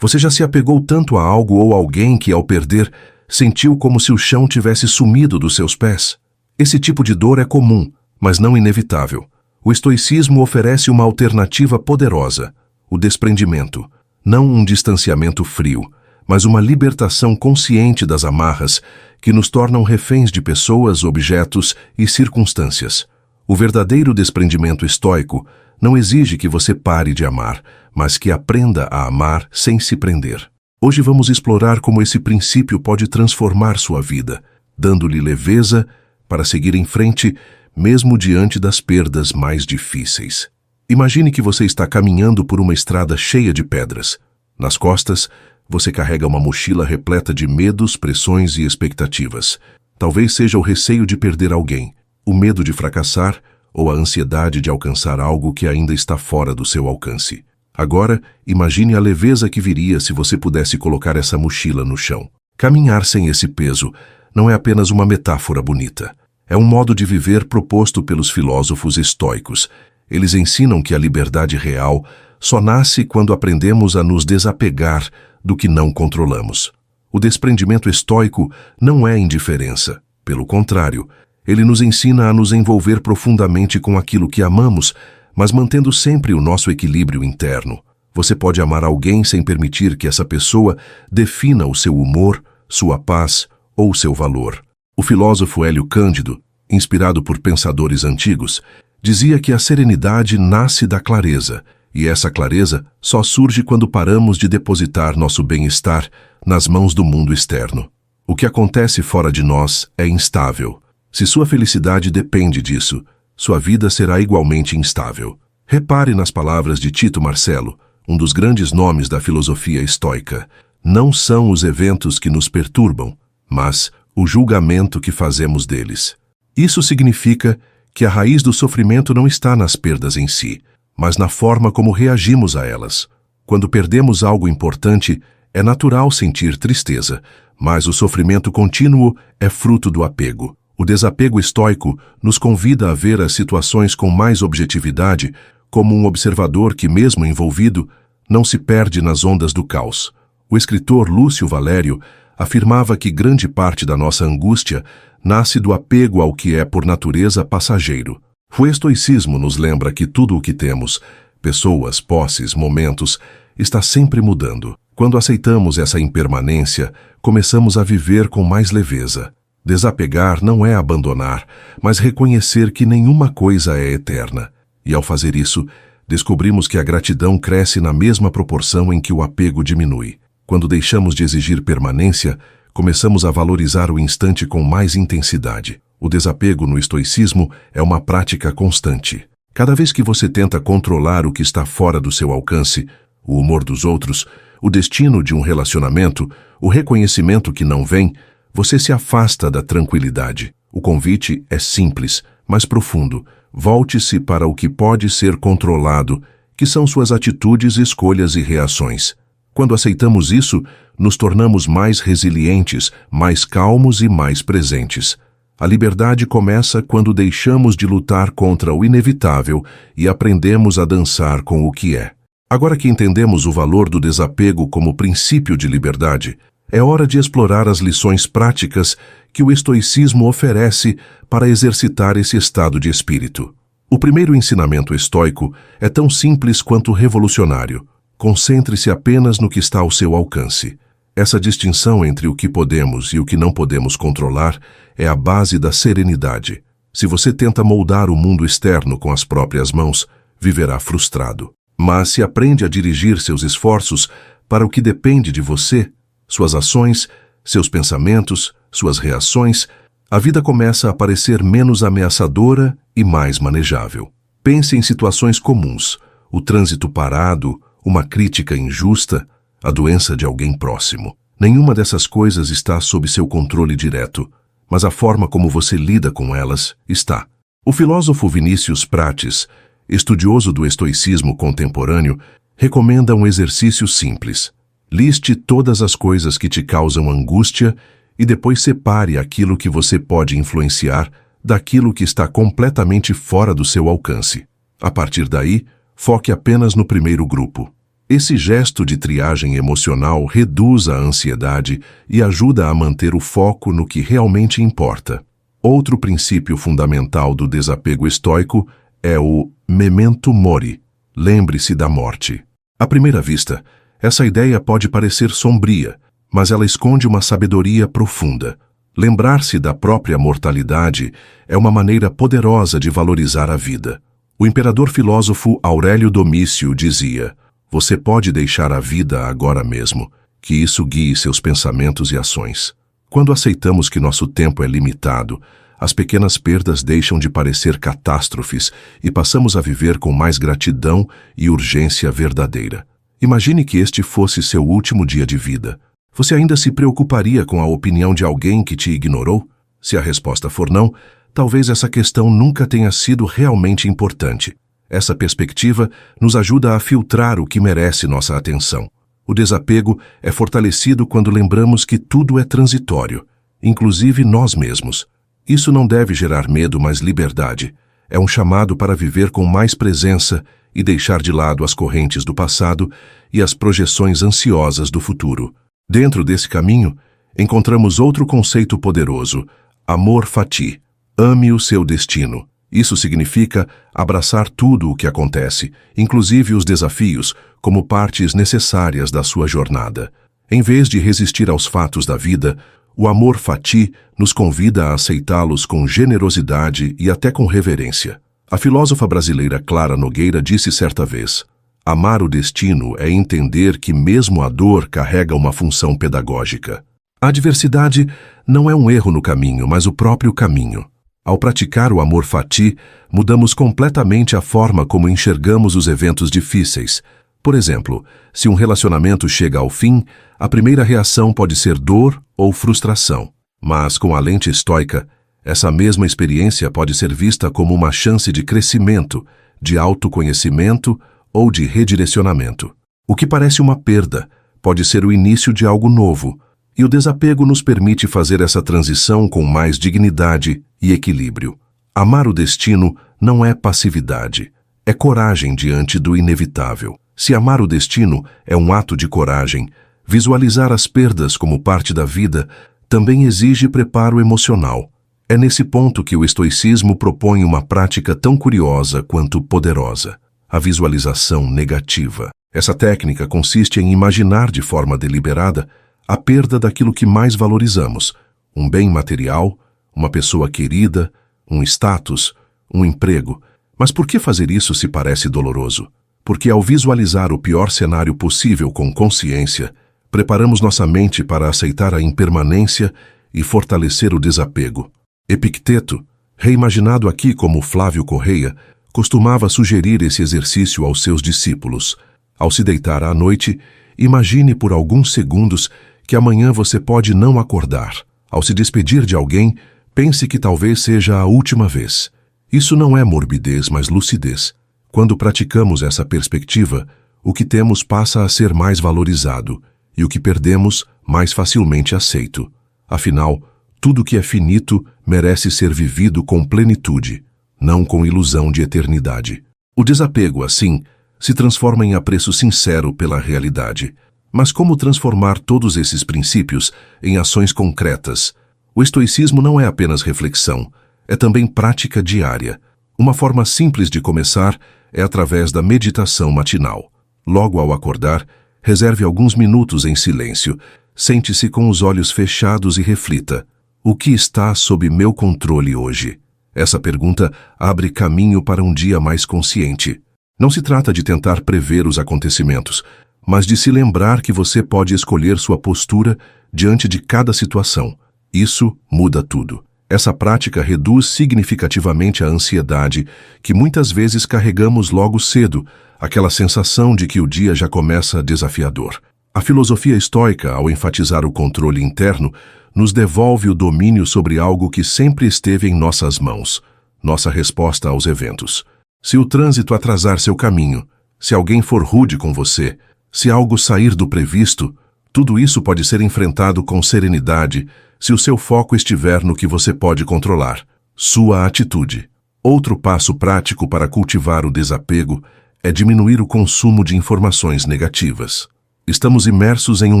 Você já se apegou tanto a algo ou alguém que, ao perder, sentiu como se o chão tivesse sumido dos seus pés? Esse tipo de dor é comum, mas não inevitável. O estoicismo oferece uma alternativa poderosa: o desprendimento. Não um distanciamento frio, mas uma libertação consciente das amarras que nos tornam reféns de pessoas, objetos e circunstâncias. O verdadeiro desprendimento estoico não exige que você pare de amar, mas que aprenda a amar sem se prender. Hoje vamos explorar como esse princípio pode transformar sua vida, dando-lhe leveza para seguir em frente, mesmo diante das perdas mais difíceis. Imagine que você está caminhando por uma estrada cheia de pedras. Nas costas, você carrega uma mochila repleta de medos, pressões e expectativas. Talvez seja o receio de perder alguém, o medo de fracassar ou a ansiedade de alcançar algo que ainda está fora do seu alcance. Agora, imagine a leveza que viria se você pudesse colocar essa mochila no chão. Caminhar sem esse peso não é apenas uma metáfora bonita. É um modo de viver proposto pelos filósofos estoicos. Eles ensinam que a liberdade real só nasce quando aprendemos a nos desapegar do que não controlamos. O desprendimento estoico não é indiferença. Pelo contrário, ele nos ensina a nos envolver profundamente com aquilo que amamos, mas mantendo sempre o nosso equilíbrio interno. Você pode amar alguém sem permitir que essa pessoa defina o seu humor, sua paz ou seu valor. O filósofo Hélio Cândido, inspirado por pensadores antigos, dizia que a serenidade nasce da clareza, e essa clareza só surge quando paramos de depositar nosso bem-estar nas mãos do mundo externo. O que acontece fora de nós é instável. Se sua felicidade depende disso, sua vida será igualmente instável. Repare nas palavras de Tito Marcello, um dos grandes nomes da filosofia estoica. Não são os eventos que nos perturbam, mas o julgamento que fazemos deles. Isso significa que a raiz do sofrimento não está nas perdas em si, mas na forma como reagimos a elas. Quando perdemos algo importante, é natural sentir tristeza, mas o sofrimento contínuo é fruto do apego. O desapego estoico nos convida a ver as situações com mais objetividade, como um observador que, mesmo envolvido, não se perde nas ondas do caos. O escritor Lúcio Valério afirmava que grande parte da nossa angústia nasce do apego ao que é por natureza passageiro. O estoicismo nos lembra que tudo o que temos, pessoas, posses, momentos, está sempre mudando. Quando aceitamos essa impermanência, começamos a viver com mais leveza. Desapegar não é abandonar, mas reconhecer que nenhuma coisa é eterna. E ao fazer isso, descobrimos que a gratidão cresce na mesma proporção em que o apego diminui. Quando deixamos de exigir permanência, começamos a valorizar o instante com mais intensidade. O desapego no estoicismo é uma prática constante. Cada vez que você tenta controlar o que está fora do seu alcance, o humor dos outros, o destino de um relacionamento, o reconhecimento que não vem, você se afasta da tranquilidade. O convite é simples, mas profundo. Volte-se para o que pode ser controlado, que são suas atitudes, escolhas e reações. Quando aceitamos isso, nos tornamos mais resilientes, mais calmos e mais presentes. A liberdade começa quando deixamos de lutar contra o inevitável e aprendemos a dançar com o que é. Agora que entendemos o valor do desapego como princípio de liberdade, é hora de explorar as lições práticas que o estoicismo oferece para exercitar esse estado de espírito. O primeiro ensinamento estoico é tão simples quanto revolucionário. Concentre-se apenas no que está ao seu alcance. Essa distinção entre o que podemos e o que não podemos controlar é a base da serenidade. Se você tenta moldar o mundo externo com as próprias mãos, viverá frustrado. Mas se aprende a dirigir seus esforços para o que depende de você, suas ações, seus pensamentos, suas reações, a vida começa a parecer menos ameaçadora e mais manejável. Pense em situações comuns: o trânsito parado, uma crítica injusta, a doença de alguém próximo. Nenhuma dessas coisas está sob seu controle direto, mas a forma como você lida com elas está. O filósofo Vinícius Prates, estudioso do estoicismo contemporâneo, recomenda um exercício simples. Liste todas as coisas que te causam angústia e depois separe aquilo que você pode influenciar daquilo que está completamente fora do seu alcance. A partir daí, foque apenas no primeiro grupo. Esse gesto de triagem emocional reduz a ansiedade e ajuda a manter o foco no que realmente importa. Outro princípio fundamental do desapego estoico é o memento mori, lembre-se da morte. À primeira vista, essa ideia pode parecer sombria, mas ela esconde uma sabedoria profunda. Lembrar-se da própria mortalidade é uma maneira poderosa de valorizar a vida. O imperador filósofo Aurélio Domício dizia: "Você pode deixar a vida agora mesmo, que isso guie seus pensamentos e ações." Quando aceitamos que nosso tempo é limitado, as pequenas perdas deixam de parecer catástrofes e passamos a viver com mais gratidão e urgência verdadeira. Imagine que este fosse seu último dia de vida. Você ainda se preocuparia com a opinião de alguém que te ignorou? Se a resposta for não, talvez essa questão nunca tenha sido realmente importante. Essa perspectiva nos ajuda a filtrar o que merece nossa atenção. O desapego é fortalecido quando lembramos que tudo é transitório, inclusive nós mesmos. Isso não deve gerar medo, mas liberdade. É um chamado para viver com mais presença e deixar de lado as correntes do passado e as projeções ansiosas do futuro. Dentro desse caminho, encontramos outro conceito poderoso: amor fati. Ame o seu destino. Isso significa abraçar tudo o que acontece, inclusive os desafios, como partes necessárias da sua jornada. Em vez de resistir aos fatos da vida, o amor fati nos convida a aceitá-los com generosidade e até com reverência. A filósofa brasileira Clara Nogueira disse certa vez: "Amar o destino é entender que mesmo a dor carrega uma função pedagógica." A adversidade não é um erro no caminho, mas o próprio caminho. Ao praticar o amor fati, mudamos completamente a forma como enxergamos os eventos difíceis. Por exemplo, se um relacionamento chega ao fim, a primeira reação pode ser dor ou frustração. Mas, com a lente estoica, essa mesma experiência pode ser vista como uma chance de crescimento, de autoconhecimento ou de redirecionamento. O que parece uma perda pode ser o início de algo novo, e o desapego nos permite fazer essa transição com mais dignidade e equilíbrio. Amar o destino não é passividade, é coragem diante do inevitável. Se amar o destino é um ato de coragem, visualizar as perdas como parte da vida também exige preparo emocional. É nesse ponto que o estoicismo propõe uma prática tão curiosa quanto poderosa: a visualização negativa. Essa técnica consiste em imaginar de forma deliberada a perda daquilo que mais valorizamos: um bem material, uma pessoa querida, um status, um emprego. Mas por que fazer isso se parece doloroso? Porque ao visualizar o pior cenário possível com consciência, preparamos nossa mente para aceitar a impermanência e fortalecer o desapego. Epicteto, reimaginado aqui como Flávio Correia, costumava sugerir esse exercício aos seus discípulos. Ao se deitar à noite, imagine por alguns segundos que amanhã você pode não acordar. Ao se despedir de alguém, pense que talvez seja a última vez. Isso não é morbidez, mas lucidez. Quando praticamos essa perspectiva, o que temos passa a ser mais valorizado, e o que perdemos, mais facilmente aceito. Afinal, tudo que é finito merece ser vivido com plenitude, não com ilusão de eternidade. O desapego, assim, se transforma em apreço sincero pela realidade. Mas como transformar todos esses princípios em ações concretas? O estoicismo não é apenas reflexão, é também prática diária. Uma forma simples de começar é através da meditação matinal. Logo ao acordar, reserve alguns minutos em silêncio, sente-se com os olhos fechados e reflita: o que está sob meu controle hoje? Essa pergunta abre caminho para um dia mais consciente. Não se trata de tentar prever os acontecimentos, mas de se lembrar que você pode escolher sua postura diante de cada situação. Isso muda tudo. Essa prática reduz significativamente a ansiedade que muitas vezes carregamos logo cedo, aquela sensação de que o dia já começa desafiador. A filosofia estoica, ao enfatizar o controle interno, nos devolve o domínio sobre algo que sempre esteve em nossas mãos: nossa resposta aos eventos. Se o trânsito atrasar seu caminho, se alguém for rude com você, se algo sair do previsto, tudo isso pode ser enfrentado com serenidade se o seu foco estiver no que você pode controlar: sua atitude. Outro passo prático para cultivar o desapego é diminuir o consumo de informações negativas. Estamos imersos em um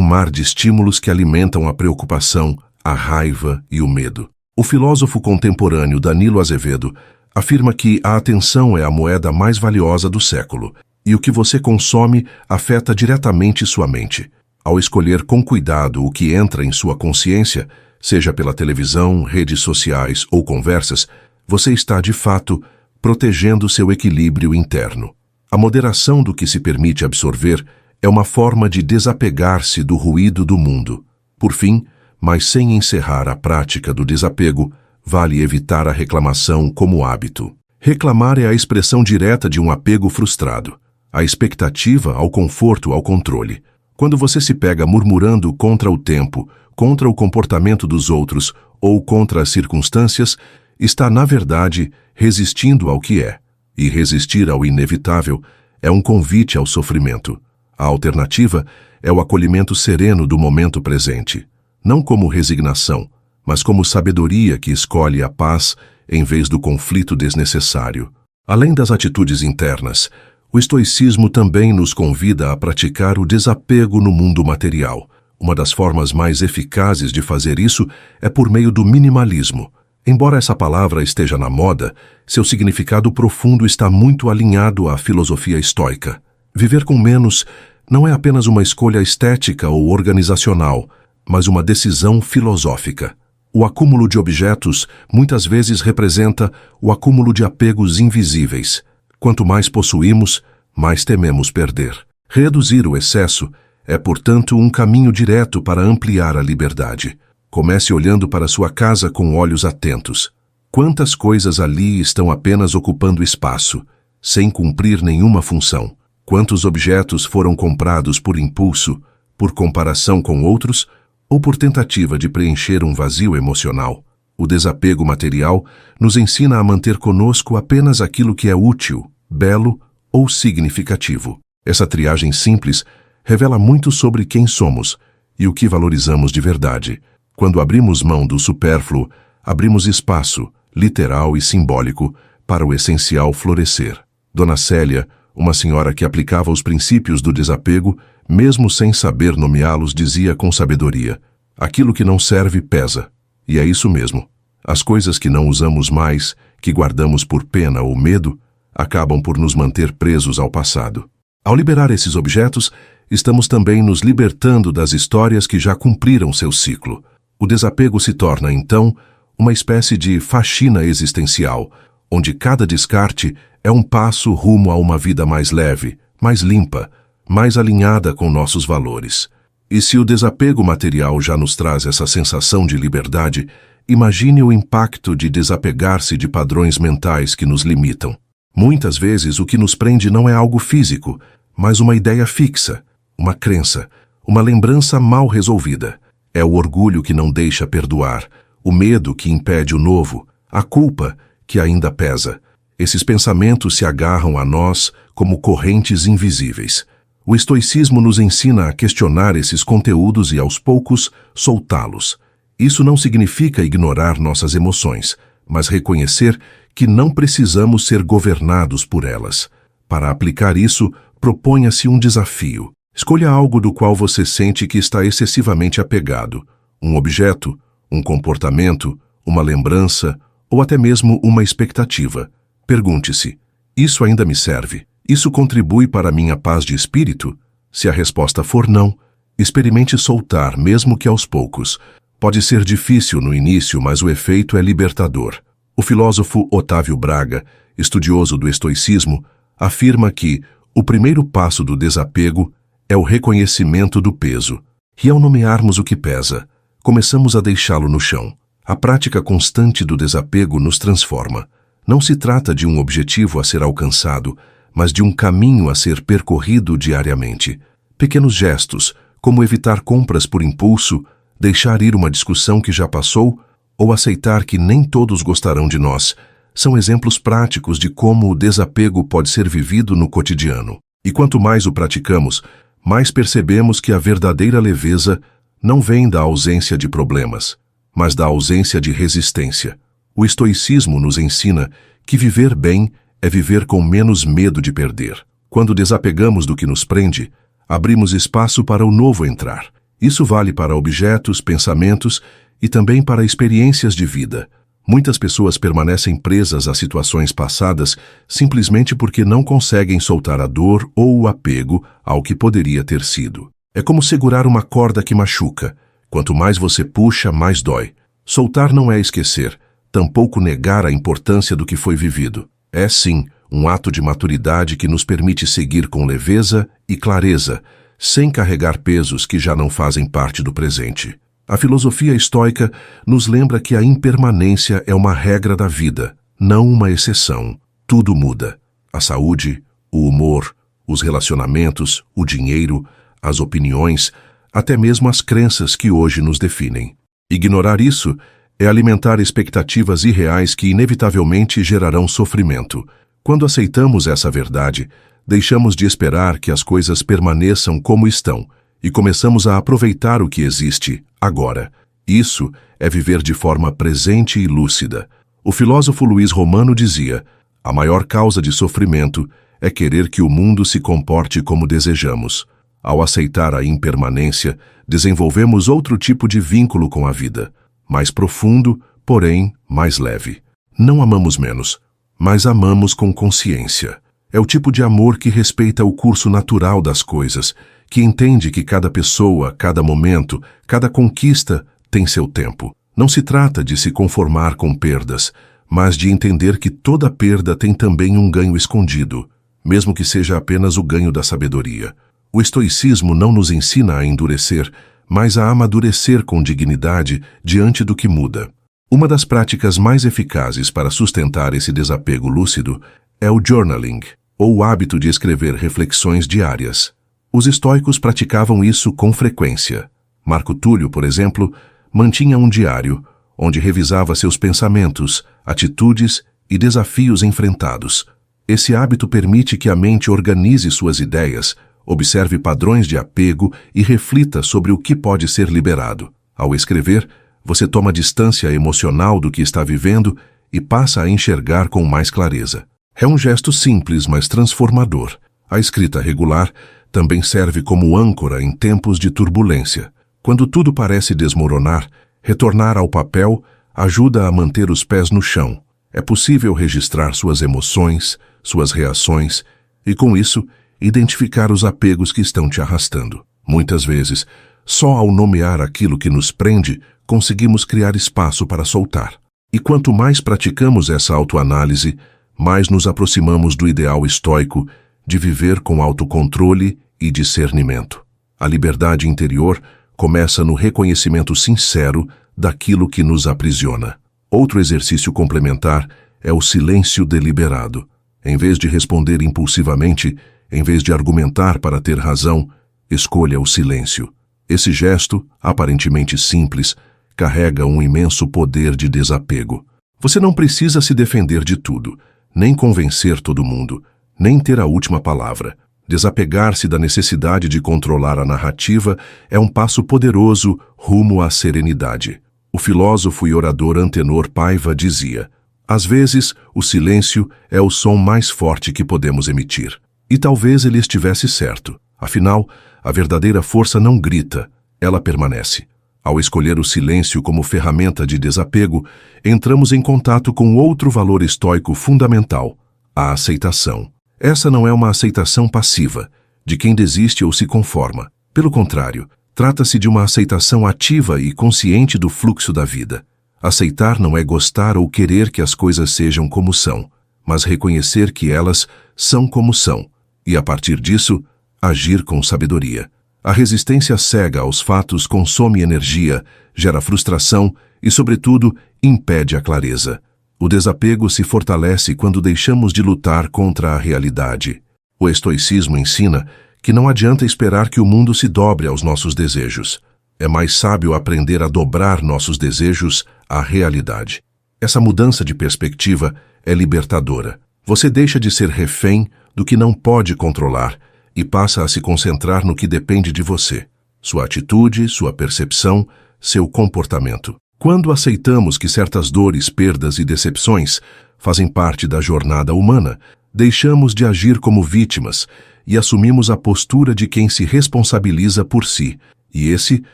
mar de estímulos que alimentam a preocupação, a raiva e o medo. O filósofo contemporâneo Danilo Azevedo afirma que a atenção é a moeda mais valiosa do século e o que você consome afeta diretamente sua mente. Ao escolher com cuidado o que entra em sua consciência, seja pela televisão, redes sociais ou conversas, você está, de fato, protegendo seu equilíbrio interno. A moderação do que se permite absorver é uma forma de desapegar-se do ruído do mundo. Por fim, mas sem encerrar a prática do desapego, vale evitar a reclamação como hábito. Reclamar é a expressão direta de um apego frustrado, a expectativa ao conforto, ao controle. Quando você se pega murmurando contra o tempo, contra o comportamento dos outros ou contra as circunstâncias, está, na verdade, resistindo ao que é. E resistir ao inevitável é um convite ao sofrimento. A alternativa é o acolhimento sereno do momento presente, não como resignação, mas como sabedoria que escolhe a paz em vez do conflito desnecessário. Além das atitudes internas, o estoicismo também nos convida a praticar o desapego no mundo material. Uma das formas mais eficazes de fazer isso é por meio do minimalismo. Embora essa palavra esteja na moda, seu significado profundo está muito alinhado à filosofia estoica. Viver com menos não é apenas uma escolha estética ou organizacional, mas uma decisão filosófica. O acúmulo de objetos muitas vezes representa o acúmulo de apegos invisíveis. Quanto mais possuímos, mais tememos perder. Reduzir o excesso é, portanto, um caminho direto para ampliar a liberdade. Comece olhando para sua casa com olhos atentos. Quantas coisas ali estão apenas ocupando espaço, sem cumprir nenhuma função? Quantos objetos foram comprados por impulso, por comparação com outros, ou por tentativa de preencher um vazio emocional? O desapego material nos ensina a manter conosco apenas aquilo que é útil, belo ou significativo. Essa triagem simples revela muito sobre quem somos e o que valorizamos de verdade. Quando abrimos mão do supérfluo, abrimos espaço, literal e simbólico, para o essencial florescer. Dona Célia, uma senhora que aplicava os princípios do desapego, mesmo sem saber nomeá-los, dizia com sabedoria: aquilo que não serve pesa. E é isso mesmo. As coisas que não usamos mais, que guardamos por pena ou medo, acabam por nos manter presos ao passado. Ao liberar esses objetos, estamos também nos libertando das histórias que já cumpriram seu ciclo. O desapego se torna, então, uma espécie de faxina existencial, onde cada descarte é um passo rumo a uma vida mais leve, mais limpa, mais alinhada com nossos valores. E se o desapego material já nos traz essa sensação de liberdade, imagine o impacto de desapegar-se de padrões mentais que nos limitam. Muitas vezes o que nos prende não é algo físico, mas uma ideia fixa, uma crença, uma lembrança mal resolvida. É o orgulho que não deixa perdoar, o medo que impede o novo, a culpa que ainda pesa. Esses pensamentos se agarram a nós como correntes invisíveis. O estoicismo nos ensina a questionar esses conteúdos e, aos poucos, soltá-los. Isso não significa ignorar nossas emoções, mas reconhecer que não precisamos ser governados por elas. Para aplicar isso, proponha-se um desafio. Escolha algo do qual você sente que está excessivamente apegado. Um objeto, um comportamento, uma lembrança ou até mesmo uma expectativa. Pergunte-se: isso ainda me serve? Isso contribui para a minha paz de espírito? Se a resposta for não, experimente soltar, mesmo que aos poucos. Pode ser difícil no início, mas o efeito é libertador. O filósofo Otávio Braga, estudioso do estoicismo, afirma que o primeiro passo do desapego é o reconhecimento do peso. E ao nomearmos o que pesa, começamos a deixá-lo no chão. A prática constante do desapego nos transforma. Não se trata de um objetivo a ser alcançado, mas de um caminho a ser percorrido diariamente. Pequenos gestos, como evitar compras por impulso, deixar ir uma discussão que já passou, ou aceitar que nem todos gostarão de nós, são exemplos práticos de como o desapego pode ser vivido no cotidiano. E quanto mais o praticamos, mais percebemos que a verdadeira leveza não vem da ausência de problemas, mas da ausência de resistência. O estoicismo nos ensina que viver bem é viver com menos medo de perder. Quando desapegamos do que nos prende, abrimos espaço para o novo entrar. Isso vale para objetos, pensamentos e também para experiências de vida. Muitas pessoas permanecem presas a situações passadas simplesmente porque não conseguem soltar a dor ou o apego ao que poderia ter sido. É como segurar uma corda que machuca. Quanto mais você puxa, mais dói. Soltar não é esquecer, tampouco negar a importância do que foi vivido. É, sim, um ato de maturidade que nos permite seguir com leveza e clareza, sem carregar pesos que já não fazem parte do presente. A filosofia estoica nos lembra que a impermanência é uma regra da vida, não uma exceção. Tudo muda. A saúde, o humor, os relacionamentos, o dinheiro, as opiniões, até mesmo as crenças que hoje nos definem. Ignorar isso é alimentar expectativas irreais que inevitavelmente gerarão sofrimento. Quando aceitamos essa verdade, deixamos de esperar que as coisas permaneçam como estão e começamos a aproveitar o que existe agora. Isso é viver de forma presente e lúcida. O filósofo Luiz Romano dizia: a maior causa de sofrimento é querer que o mundo se comporte como desejamos. Ao aceitar a impermanência, desenvolvemos outro tipo de vínculo com a vida, mais profundo, porém mais leve. Não amamos menos, mas amamos com consciência. É o tipo de amor que respeita o curso natural das coisas, que entende que cada pessoa, cada momento, cada conquista tem seu tempo. Não se trata de se conformar com perdas, mas de entender que toda perda tem também um ganho escondido, mesmo que seja apenas o ganho da sabedoria. O estoicismo não nos ensina a endurecer, mas a amadurecer com dignidade diante do que muda. Uma das práticas mais eficazes para sustentar esse desapego lúcido é o journaling, ou o hábito de escrever reflexões diárias. Os estoicos praticavam isso com frequência. Marco Túlio, por exemplo, mantinha um diário, onde revisava seus pensamentos, atitudes e desafios enfrentados. Esse hábito permite que a mente organize suas ideias, observe padrões de apego e reflita sobre o que pode ser liberado. Ao escrever, você toma distância emocional do que está vivendo e passa a enxergar com mais clareza. É um gesto simples, mas transformador. A escrita regular também serve como âncora em tempos de turbulência. Quando tudo parece desmoronar, retornar ao papel ajuda a manter os pés no chão. É possível registrar suas emoções, suas reações e, com isso, identificar os apegos que estão te arrastando. Muitas vezes, só ao nomear aquilo que nos prende, conseguimos criar espaço para soltar. E quanto mais praticamos essa autoanálise, mais nos aproximamos do ideal estoico de viver com autocontrole e discernimento. A liberdade interior começa no reconhecimento sincero daquilo que nos aprisiona. Outro exercício complementar é o silêncio deliberado. Em vez de responder impulsivamente, em vez de argumentar para ter razão, escolha o silêncio. Esse gesto, aparentemente simples, carrega um imenso poder de desapego. Você não precisa se defender de tudo, nem convencer todo mundo, nem ter a última palavra. Desapegar-se da necessidade de controlar a narrativa é um passo poderoso rumo à serenidade. O filósofo e orador Antenor Paiva dizia: às vezes, o silêncio é o som mais forte que podemos emitir. E talvez ele estivesse certo. Afinal, a verdadeira força não grita, ela permanece. Ao escolher o silêncio como ferramenta de desapego, entramos em contato com outro valor estoico fundamental, a aceitação. Essa não é uma aceitação passiva, de quem desiste ou se conforma. Pelo contrário, trata-se de uma aceitação ativa e consciente do fluxo da vida. Aceitar não é gostar ou querer que as coisas sejam como são, mas reconhecer que elas são como são, e a partir disso, agir com sabedoria. A resistência cega aos fatos consome energia, gera frustração e, sobretudo, impede a clareza. O desapego se fortalece quando deixamos de lutar contra a realidade. O estoicismo ensina que não adianta esperar que o mundo se dobre aos nossos desejos. É mais sábio aprender a dobrar nossos desejos à realidade. Essa mudança de perspectiva é libertadora. Você deixa de ser refém do que não pode controlar e passa a se concentrar no que depende de você, sua atitude, sua percepção, seu comportamento. Quando aceitamos que certas dores, perdas e decepções fazem parte da jornada humana, deixamos de agir como vítimas e assumimos a postura de quem se responsabiliza por si, e esse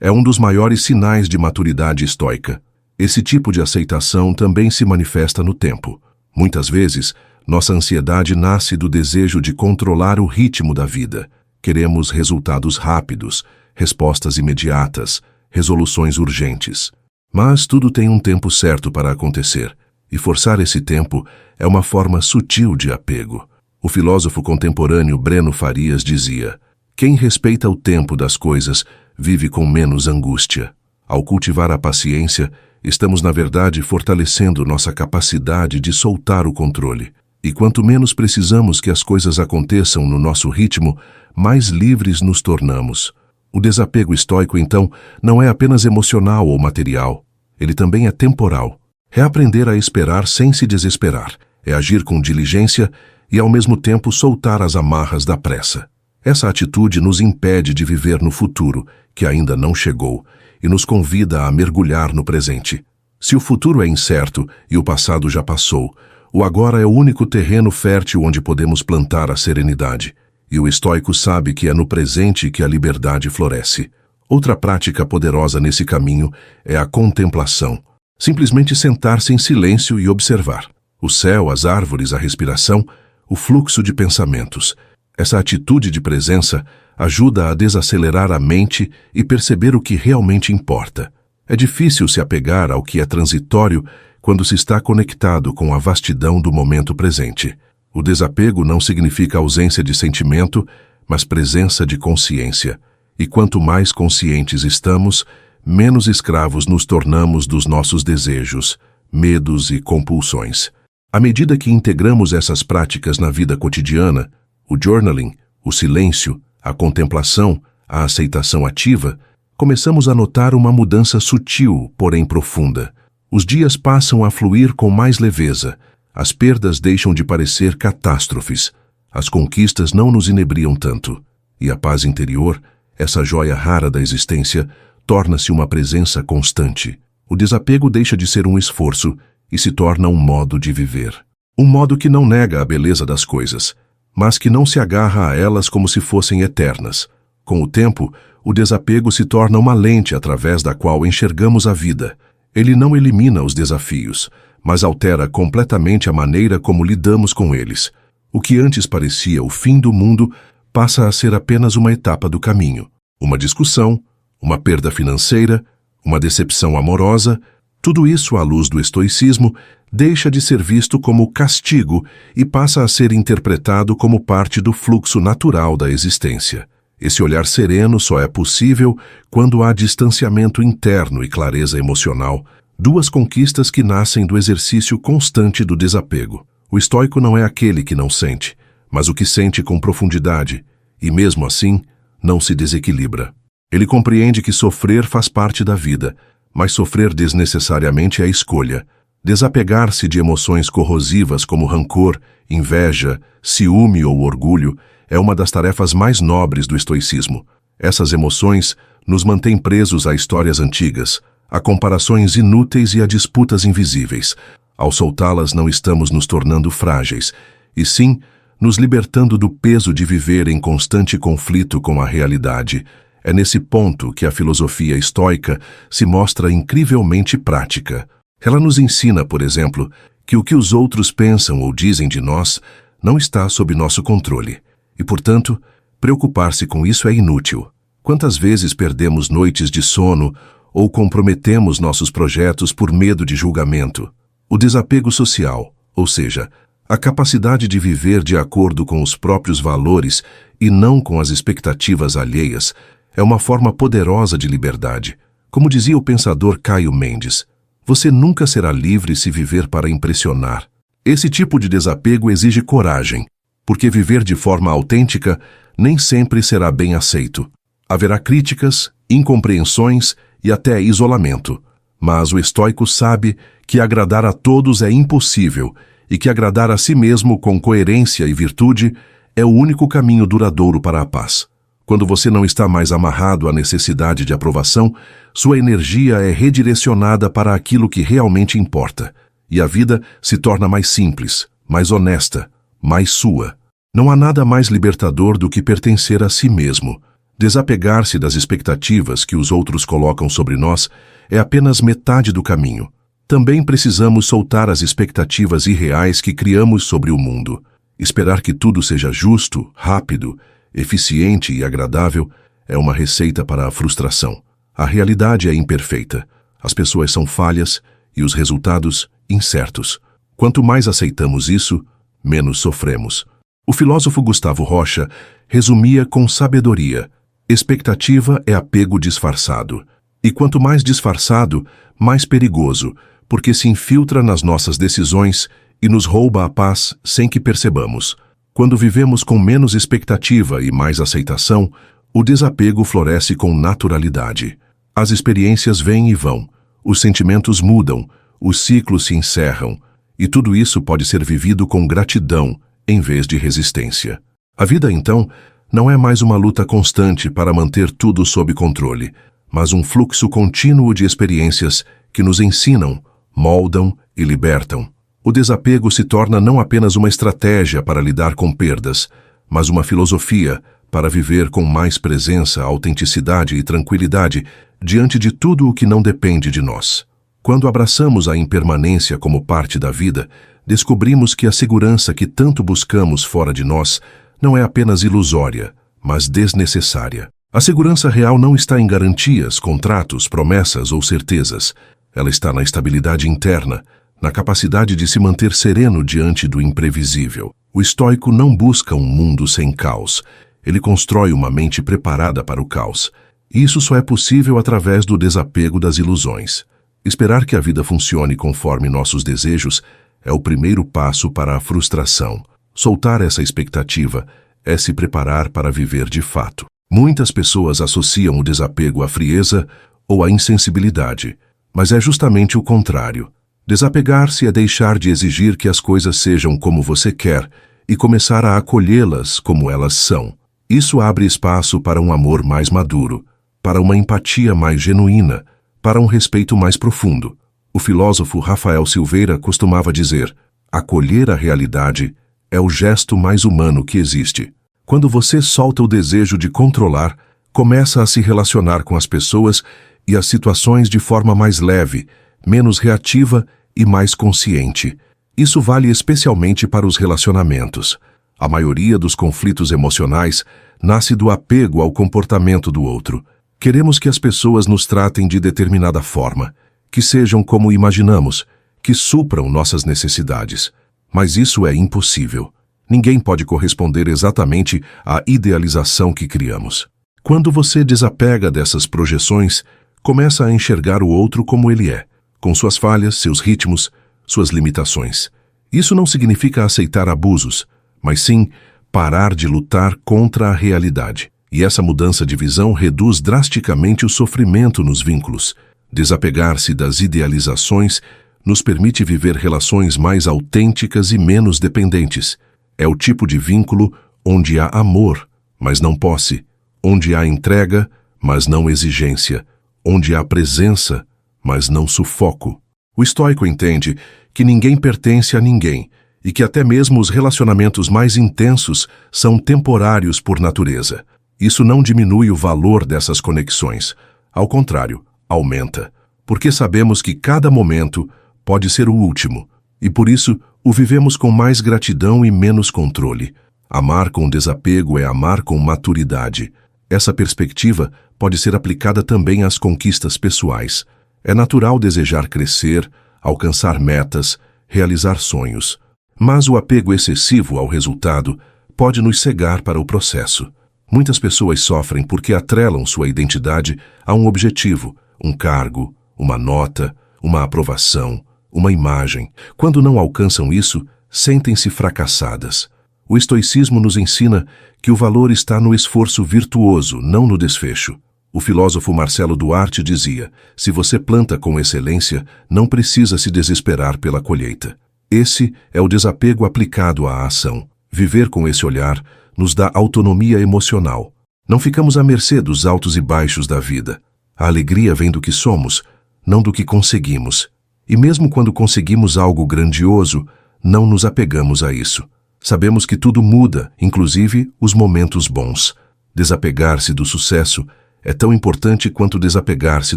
é um dos maiores sinais de maturidade estoica. Esse tipo de aceitação também se manifesta no tempo. Muitas vezes, nossa ansiedade nasce do desejo de controlar o ritmo da vida. Queremos resultados rápidos, respostas imediatas, resoluções urgentes. Mas tudo tem um tempo certo para acontecer, e forçar esse tempo é uma forma sutil de apego. O filósofo contemporâneo Breno Farias dizia: quem respeita o tempo das coisas vive com menos angústia. Ao cultivar a paciência, estamos, na verdade, fortalecendo nossa capacidade de soltar o controle. E quanto menos precisamos que as coisas aconteçam no nosso ritmo, mais livres nos tornamos. O desapego estoico, então, não é apenas emocional ou material. Ele também é temporal. É aprender a esperar sem se desesperar. É agir com diligência e, ao mesmo tempo, soltar as amarras da pressa. Essa atitude nos impede de viver no futuro, que ainda não chegou, e nos convida a mergulhar no presente. Se o futuro é incerto e o passado já passou, o agora é o único terreno fértil onde podemos plantar a serenidade. E o estoico sabe que é no presente que a liberdade floresce. Outra prática poderosa nesse caminho é a contemplação. Simplesmente sentar-se em silêncio e observar. O céu, as árvores, a respiração, o fluxo de pensamentos. Essa atitude de presença ajuda a desacelerar a mente e perceber o que realmente importa. É difícil se apegar ao que é transitório quando se está conectado com a vastidão do momento presente. O desapego não significa ausência de sentimento, mas presença de consciência. E quanto mais conscientes estamos, menos escravos nos tornamos dos nossos desejos, medos e compulsões. À medida que integramos essas práticas na vida cotidiana, o journaling, o silêncio, a contemplação, a aceitação ativa, começamos a notar uma mudança sutil, porém profunda. Os dias passam a fluir com mais leveza, as perdas deixam de parecer catástrofes, as conquistas não nos inebriam tanto, e a paz interior, essa joia rara da existência, torna-se uma presença constante. O desapego deixa de ser um esforço e se torna um modo de viver. Um modo que não nega a beleza das coisas, mas que não se agarra a elas como se fossem eternas. Com o tempo, o desapego se torna uma lente através da qual enxergamos a vida. Ele não elimina os desafios, mas altera completamente a maneira como lidamos com eles. O que antes parecia o fim do mundo passa a ser apenas uma etapa do caminho. Uma discussão, uma perda financeira, uma decepção amorosa, tudo isso à luz do estoicismo deixa de ser visto como castigo e passa a ser interpretado como parte do fluxo natural da existência. Esse olhar sereno só é possível quando há distanciamento interno e clareza emocional, duas conquistas que nascem do exercício constante do desapego. O estoico não é aquele que não sente, mas o que sente com profundidade, e mesmo assim, não se desequilibra. Ele compreende que sofrer faz parte da vida, mas sofrer desnecessariamente é a escolha. Desapegar-se de emoções corrosivas como rancor, inveja, ciúme ou orgulho é uma das tarefas mais nobres do estoicismo. Essas emoções nos mantêm presos a histórias antigas, a comparações inúteis e a disputas invisíveis. Ao soltá-las, não estamos nos tornando frágeis, e sim nos libertando do peso de viver em constante conflito com a realidade. É nesse ponto que a filosofia estoica se mostra incrivelmente prática. Ela nos ensina, por exemplo, que o que os outros pensam ou dizem de nós não está sob nosso controle, e, portanto, preocupar-se com isso é inútil. Quantas vezes perdemos noites de sono ou comprometemos nossos projetos por medo de julgamento? O desapego social, ou seja, a capacidade de viver de acordo com os próprios valores e não com as expectativas alheias, é uma forma poderosa de liberdade. Como dizia o pensador Caio Mendes, você nunca será livre se viver para impressionar. Esse tipo de desapego exige coragem, porque viver de forma autêntica nem sempre será bem aceito. Haverá críticas, incompreensões e até isolamento. Mas o estoico sabe que agradar a todos é impossível e que agradar a si mesmo com coerência e virtude é o único caminho duradouro para a paz. Quando você não está mais amarrado à necessidade de aprovação, sua energia é redirecionada para aquilo que realmente importa, e a vida se torna mais simples, mais honesta, mais sua. Não há nada mais libertador do que pertencer a si mesmo. Desapegar-se das expectativas que os outros colocam sobre nós é apenas metade do caminho. Também precisamos soltar as expectativas irreais que criamos sobre o mundo. Esperar que tudo seja justo, rápido, eficiente e agradável é uma receita para a frustração. A realidade é imperfeita. As pessoas são falhas e os resultados incertos. Quanto mais aceitamos isso, menos sofremos. O filósofo Gustavo Rocha resumia com sabedoria: expectativa é apego disfarçado. E quanto mais disfarçado, mais perigoso, porque se infiltra nas nossas decisões e nos rouba a paz sem que percebamos. Quando vivemos com menos expectativa e mais aceitação, o desapego floresce com naturalidade. As experiências vêm e vão, os sentimentos mudam, os ciclos se encerram, e tudo isso pode ser vivido com gratidão em vez de resistência. A vida, então, não é mais uma luta constante para manter tudo sob controle, mas um fluxo contínuo de experiências que nos ensinam, moldam e libertam. O desapego se torna não apenas uma estratégia para lidar com perdas, mas uma filosofia para viver com mais presença, autenticidade e tranquilidade diante de tudo o que não depende de nós. Quando abraçamos a impermanência como parte da vida, descobrimos que a segurança que tanto buscamos fora de nós não é apenas ilusória, mas desnecessária. A segurança real não está em garantias, contratos, promessas ou certezas. Ela está na estabilidade interna, na capacidade de se manter sereno diante do imprevisível. O estoico não busca um mundo sem caos. Ele constrói uma mente preparada para o caos. E isso só é possível através do desapego das ilusões. Esperar que a vida funcione conforme nossos desejos é o primeiro passo para a frustração. Soltar essa expectativa é se preparar para viver de fato. Muitas pessoas associam o desapego à frieza ou à insensibilidade, mas é justamente o contrário. Desapegar-se é deixar de exigir que as coisas sejam como você quer e começar a acolhê-las como elas são. Isso abre espaço para um amor mais maduro, para uma empatia mais genuína, para um respeito mais profundo. O filósofo Rafael Silveira costumava dizer: acolher a realidade é o gesto mais humano que existe. Quando você solta o desejo de controlar, começa a se relacionar com as pessoas e as situações de forma mais leve, menos reativa e mais consciente. Isso vale especialmente para os relacionamentos. A maioria dos conflitos emocionais nasce do apego ao comportamento do outro. Queremos que as pessoas nos tratem de determinada forma, que sejam como imaginamos, que supram nossas necessidades. Mas isso é impossível. Ninguém pode corresponder exatamente à idealização que criamos. Quando você desapega dessas projeções, começa a enxergar o outro como ele é, com suas falhas, seus ritmos, suas limitações. Isso não significa aceitar abusos, mas sim parar de lutar contra a realidade. E essa mudança de visão reduz drasticamente o sofrimento nos vínculos. Desapegar-se das idealizações nos permite viver relações mais autênticas e menos dependentes. É o tipo de vínculo onde há amor, mas não posse, onde há entrega, mas não exigência, onde há presença, mas não sufoco. O estoico entende que ninguém pertence a ninguém e que até mesmo os relacionamentos mais intensos são temporários por natureza. Isso não diminui o valor dessas conexões. Ao contrário, aumenta, porque sabemos que cada momento pode ser o último, e por isso o vivemos com mais gratidão e menos controle. Amar com desapego é amar com maturidade. Essa perspectiva pode ser aplicada também às conquistas pessoais. É natural desejar crescer, alcançar metas, realizar sonhos. Mas o apego excessivo ao resultado pode nos cegar para o processo. Muitas pessoas sofrem porque atrelam sua identidade a um objetivo, um cargo, uma nota, uma aprovação, uma imagem. Quando não alcançam isso, sentem-se fracassadas. O estoicismo nos ensina que o valor está no esforço virtuoso, não no desfecho. O filósofo Marcelo Duarte dizia: se você planta com excelência, não precisa se desesperar pela colheita. Esse é o desapego aplicado à ação. Viver com esse olhar nos dá autonomia emocional. Não ficamos à mercê dos altos e baixos da vida. A alegria vem do que somos, não do que conseguimos. E mesmo quando conseguimos algo grandioso, não nos apegamos a isso. Sabemos que tudo muda, inclusive os momentos bons. Desapegar-se do sucesso é tão importante quanto desapegar-se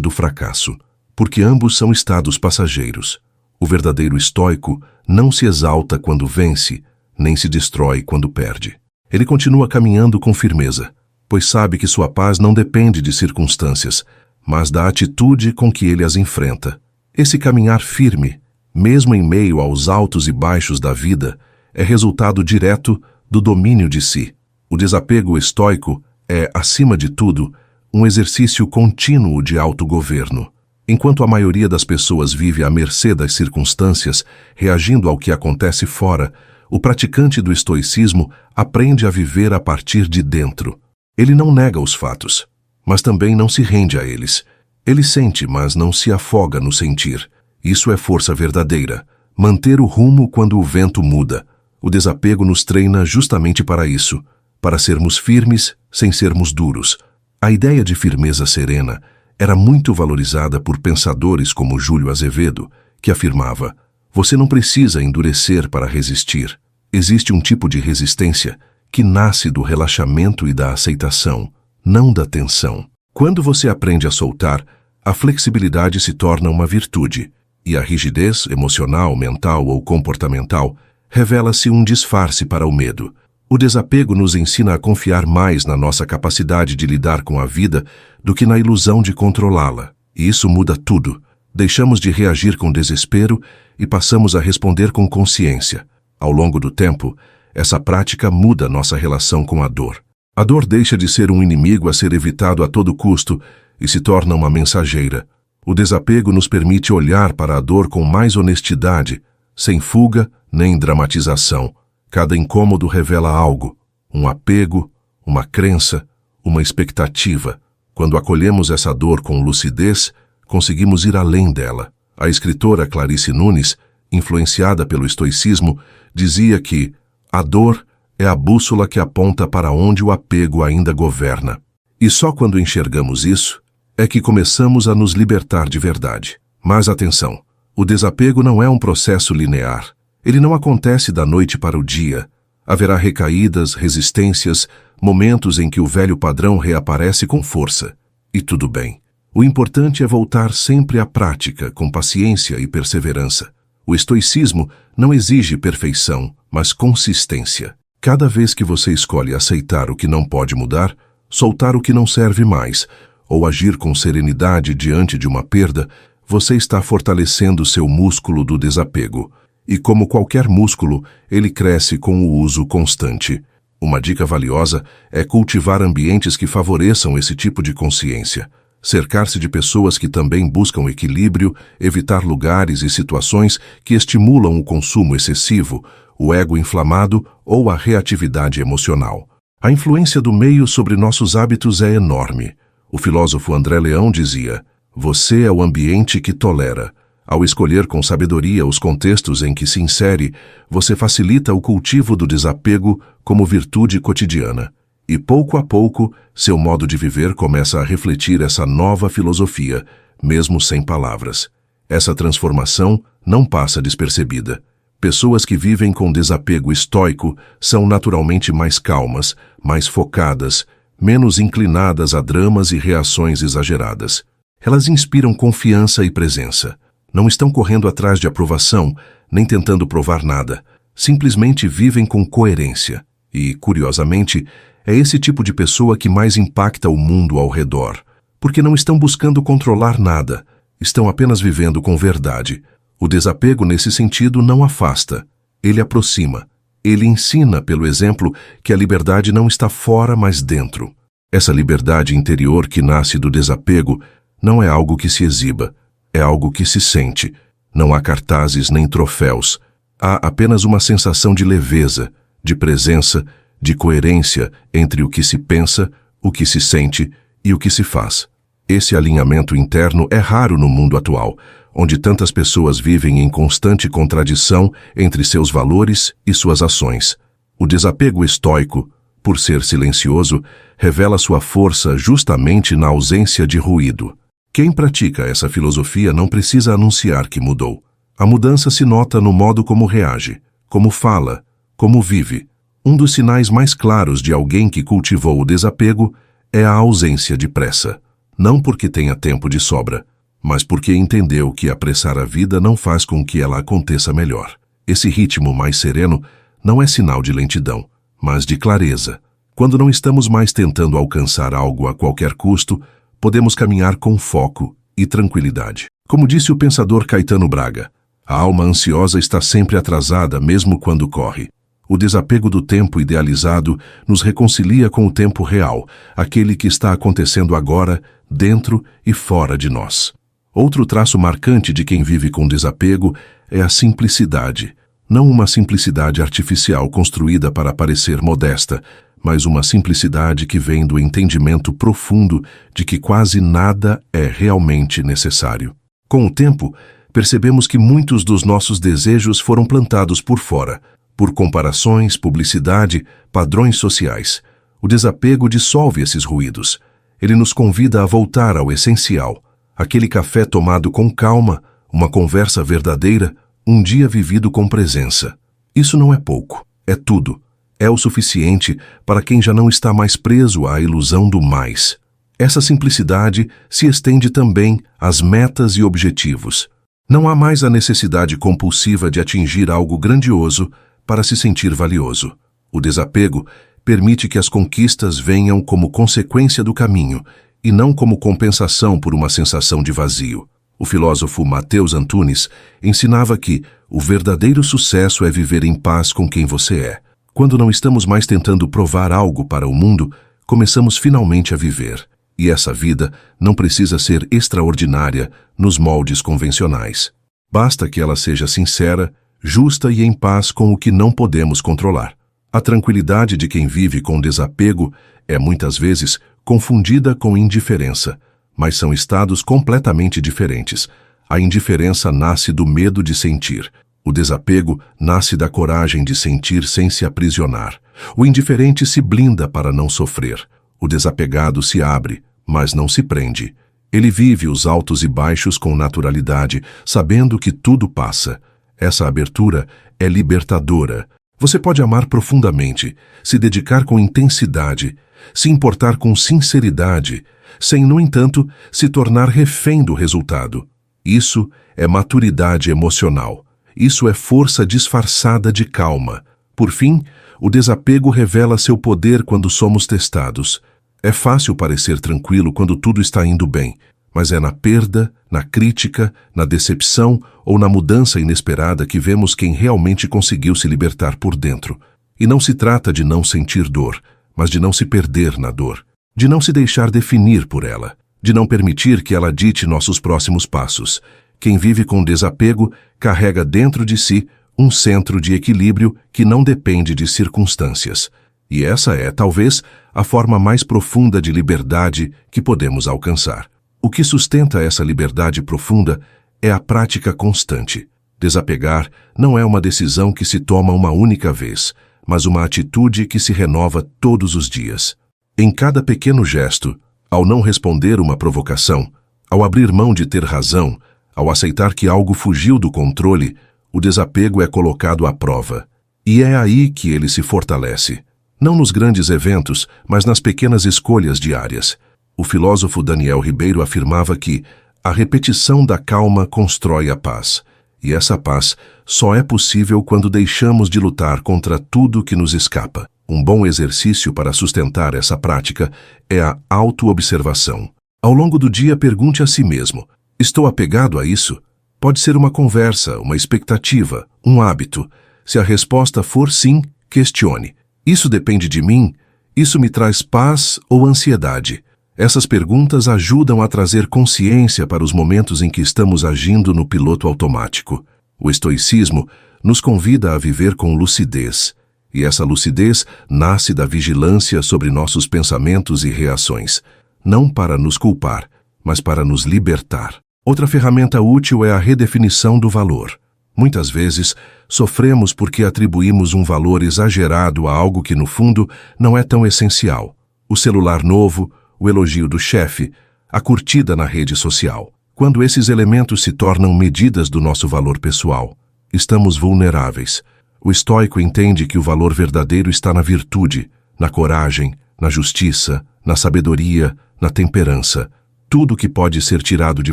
do fracasso, porque ambos são estados passageiros. O verdadeiro estoico não se exalta quando vence, nem se destrói quando perde. Ele continua caminhando com firmeza, pois sabe que sua paz não depende de circunstâncias, mas da atitude com que ele as enfrenta. Esse caminhar firme, mesmo em meio aos altos e baixos da vida, é resultado direto do domínio de si. O desapego estoico é, acima de tudo, um exercício contínuo de autogoverno. Enquanto a maioria das pessoas vive à mercê das circunstâncias, reagindo ao que acontece fora, o praticante do estoicismo aprende a viver a partir de dentro. Ele não nega os fatos, mas também não se rende a eles. Ele sente, mas não se afoga no sentir. Isso é força verdadeira. Manter o rumo quando o vento muda. O desapego nos treina justamente para isso, para sermos firmes sem sermos duros. A ideia de firmeza serena era muito valorizada por pensadores como Júlio Azevedo, que afirmava: você não precisa endurecer para resistir. Existe um tipo de resistência que nasce do relaxamento e da aceitação, não da tensão. Quando você aprende a soltar, a flexibilidade se torna uma virtude, e a rigidez emocional, mental ou comportamental revela-se um disfarce para o medo. O desapego nos ensina a confiar mais na nossa capacidade de lidar com a vida do que na ilusão de controlá-la. E isso muda tudo. Deixamos de reagir com desespero e passamos a responder com consciência. Ao longo do tempo, essa prática muda nossa relação com a dor. A dor deixa de ser um inimigo a ser evitado a todo custo e se torna uma mensageira. O desapego nos permite olhar para a dor com mais honestidade, sem fuga nem dramatização. Cada incômodo revela algo, um apego, uma crença, uma expectativa. Quando acolhemos essa dor com lucidez, conseguimos ir além dela. A escritora Clarice Nunes, influenciada pelo estoicismo, dizia que a dor é a bússola que aponta para onde o apego ainda governa. E só quando enxergamos isso é que começamos a nos libertar de verdade. Mas atenção, o desapego não é um processo linear. Ele não acontece da noite para o dia. Haverá recaídas, resistências, momentos em que o velho padrão reaparece com força. E tudo bem. O importante é voltar sempre à prática, com paciência e perseverança. O estoicismo não exige perfeição, mas consistência. Cada vez que você escolhe aceitar o que não pode mudar, soltar o que não serve mais, ou agir com serenidade diante de uma perda, você está fortalecendo seu músculo do desapego. E como qualquer músculo, ele cresce com o uso constante. Uma dica valiosa é cultivar ambientes que favoreçam esse tipo de consciência. Cercar-se de pessoas que também buscam equilíbrio, evitar lugares e situações que estimulam o consumo excessivo, o ego inflamado ou a reatividade emocional. A influência do meio sobre nossos hábitos é enorme. O filósofo André Leão dizia: você é o ambiente que tolera. Ao escolher com sabedoria os contextos em que se insere, você facilita o cultivo do desapego como virtude cotidiana. E pouco a pouco, seu modo de viver começa a refletir essa nova filosofia, mesmo sem palavras. Essa transformação não passa despercebida. Pessoas que vivem com desapego estoico são naturalmente mais calmas, mais focadas, menos inclinadas a dramas e reações exageradas. Elas inspiram confiança e presença. Não estão correndo atrás de aprovação, nem tentando provar nada. Simplesmente vivem com coerência. E, curiosamente, é esse tipo de pessoa que mais impacta o mundo ao redor. Porque não estão buscando controlar nada. Estão apenas vivendo com verdade. O desapego, nesse sentido, não afasta. Ele aproxima. Ele ensina, pelo exemplo, que a liberdade não está fora, mas dentro. Essa liberdade interior que nasce do desapego não é algo que se exiba. É algo que se sente. Não há cartazes nem troféus. Há apenas uma sensação de leveza, de presença, de coerência entre o que se pensa, o que se sente e o que se faz. Esse alinhamento interno é raro no mundo atual, onde tantas pessoas vivem em constante contradição entre seus valores e suas ações. O desapego estoico, por ser silencioso, revela sua força justamente na ausência de ruído. Quem pratica essa filosofia não precisa anunciar que mudou. A mudança se nota no modo como reage, como fala, como vive. Um dos sinais mais claros de alguém que cultivou o desapego é a ausência de pressa. Não porque tenha tempo de sobra, mas porque entendeu que apressar a vida não faz com que ela aconteça melhor. Esse ritmo mais sereno não é sinal de lentidão, mas de clareza. Quando não estamos mais tentando alcançar algo a qualquer custo, podemos caminhar com foco e tranquilidade. Como disse o pensador Caetano Braga, a alma ansiosa está sempre atrasada, mesmo quando corre. O desapego do tempo idealizado nos reconcilia com o tempo real, aquele que está acontecendo agora, dentro e fora de nós. Outro traço marcante de quem vive com desapego é a simplicidade. Não uma simplicidade artificial construída para parecer modesta, mas uma simplicidade que vem do entendimento profundo de que quase nada é realmente necessário. Com o tempo, percebemos que muitos dos nossos desejos foram plantados por fora, por comparações, publicidade, padrões sociais. O desapego dissolve esses ruídos. Ele nos convida a voltar ao essencial, aquele café tomado com calma, uma conversa verdadeira, um dia vivido com presença. Isso não é pouco, é tudo. É o suficiente para quem já não está mais preso à ilusão do mais. Essa simplicidade se estende também às metas e objetivos. Não há mais a necessidade compulsiva de atingir algo grandioso para se sentir valioso. O desapego permite que as conquistas venham como consequência do caminho e não como compensação por uma sensação de vazio. O filósofo Mateus Antunes ensinava que o verdadeiro sucesso é viver em paz com quem você é. Quando não estamos mais tentando provar algo para o mundo, começamos finalmente a viver. E essa vida não precisa ser extraordinária nos moldes convencionais. Basta que ela seja sincera, justa e em paz com o que não podemos controlar. A tranquilidade de quem vive com desapego é muitas vezes confundida com indiferença, mas são estados completamente diferentes. A indiferença nasce do medo de sentir. O desapego nasce da coragem de sentir sem se aprisionar. O indiferente se blinda para não sofrer. O desapegado se abre, mas não se prende. Ele vive os altos e baixos com naturalidade, sabendo que tudo passa. Essa abertura é libertadora. Você pode amar profundamente, se dedicar com intensidade, se importar com sinceridade, sem, no entanto, se tornar refém do resultado. Isso é maturidade emocional. Isso é força disfarçada de calma. Por fim, o desapego revela seu poder quando somos testados. É fácil parecer tranquilo quando tudo está indo bem, mas é na perda, na crítica, na decepção ou na mudança inesperada que vemos quem realmente conseguiu se libertar por dentro. E não se trata de não sentir dor, mas de não se perder na dor, de não se deixar definir por ela, de não permitir que ela dite nossos próximos passos. Quem vive com desapego carrega dentro de si um centro de equilíbrio que não depende de circunstâncias. E essa é, talvez, a forma mais profunda de liberdade que podemos alcançar. O que sustenta essa liberdade profunda é a prática constante. Desapegar não é uma decisão que se toma uma única vez, mas uma atitude que se renova todos os dias. Em cada pequeno gesto, ao não responder uma provocação, ao abrir mão de ter razão, ao aceitar que algo fugiu do controle, o desapego é colocado à prova. E é aí que ele se fortalece. Não nos grandes eventos, mas nas pequenas escolhas diárias. O filósofo Daniel Ribeiro afirmava que a repetição da calma constrói a paz. E essa paz só é possível quando deixamos de lutar contra tudo que nos escapa. Um bom exercício para sustentar essa prática é a autoobservação. Ao longo do dia, pergunte a si mesmo: estou apegado a isso? Pode ser uma conversa, uma expectativa, um hábito. Se a resposta for sim, questione. Isso depende de mim? Isso me traz paz ou ansiedade? Essas perguntas ajudam a trazer consciência para os momentos em que estamos agindo no piloto automático. O estoicismo nos convida a viver com lucidez. E essa lucidez nasce da vigilância sobre nossos pensamentos e reações, não para nos culpar, mas para nos libertar. Outra ferramenta útil é a redefinição do valor. Muitas vezes, sofremos porque atribuímos um valor exagerado a algo que, no fundo, não é tão essencial. O celular novo, o elogio do chefe, a curtida na rede social. Quando esses elementos se tornam medidas do nosso valor pessoal, estamos vulneráveis. O estoico entende que o valor verdadeiro está na virtude, na coragem, na justiça, na sabedoria, na temperança. Tudo que pode ser tirado de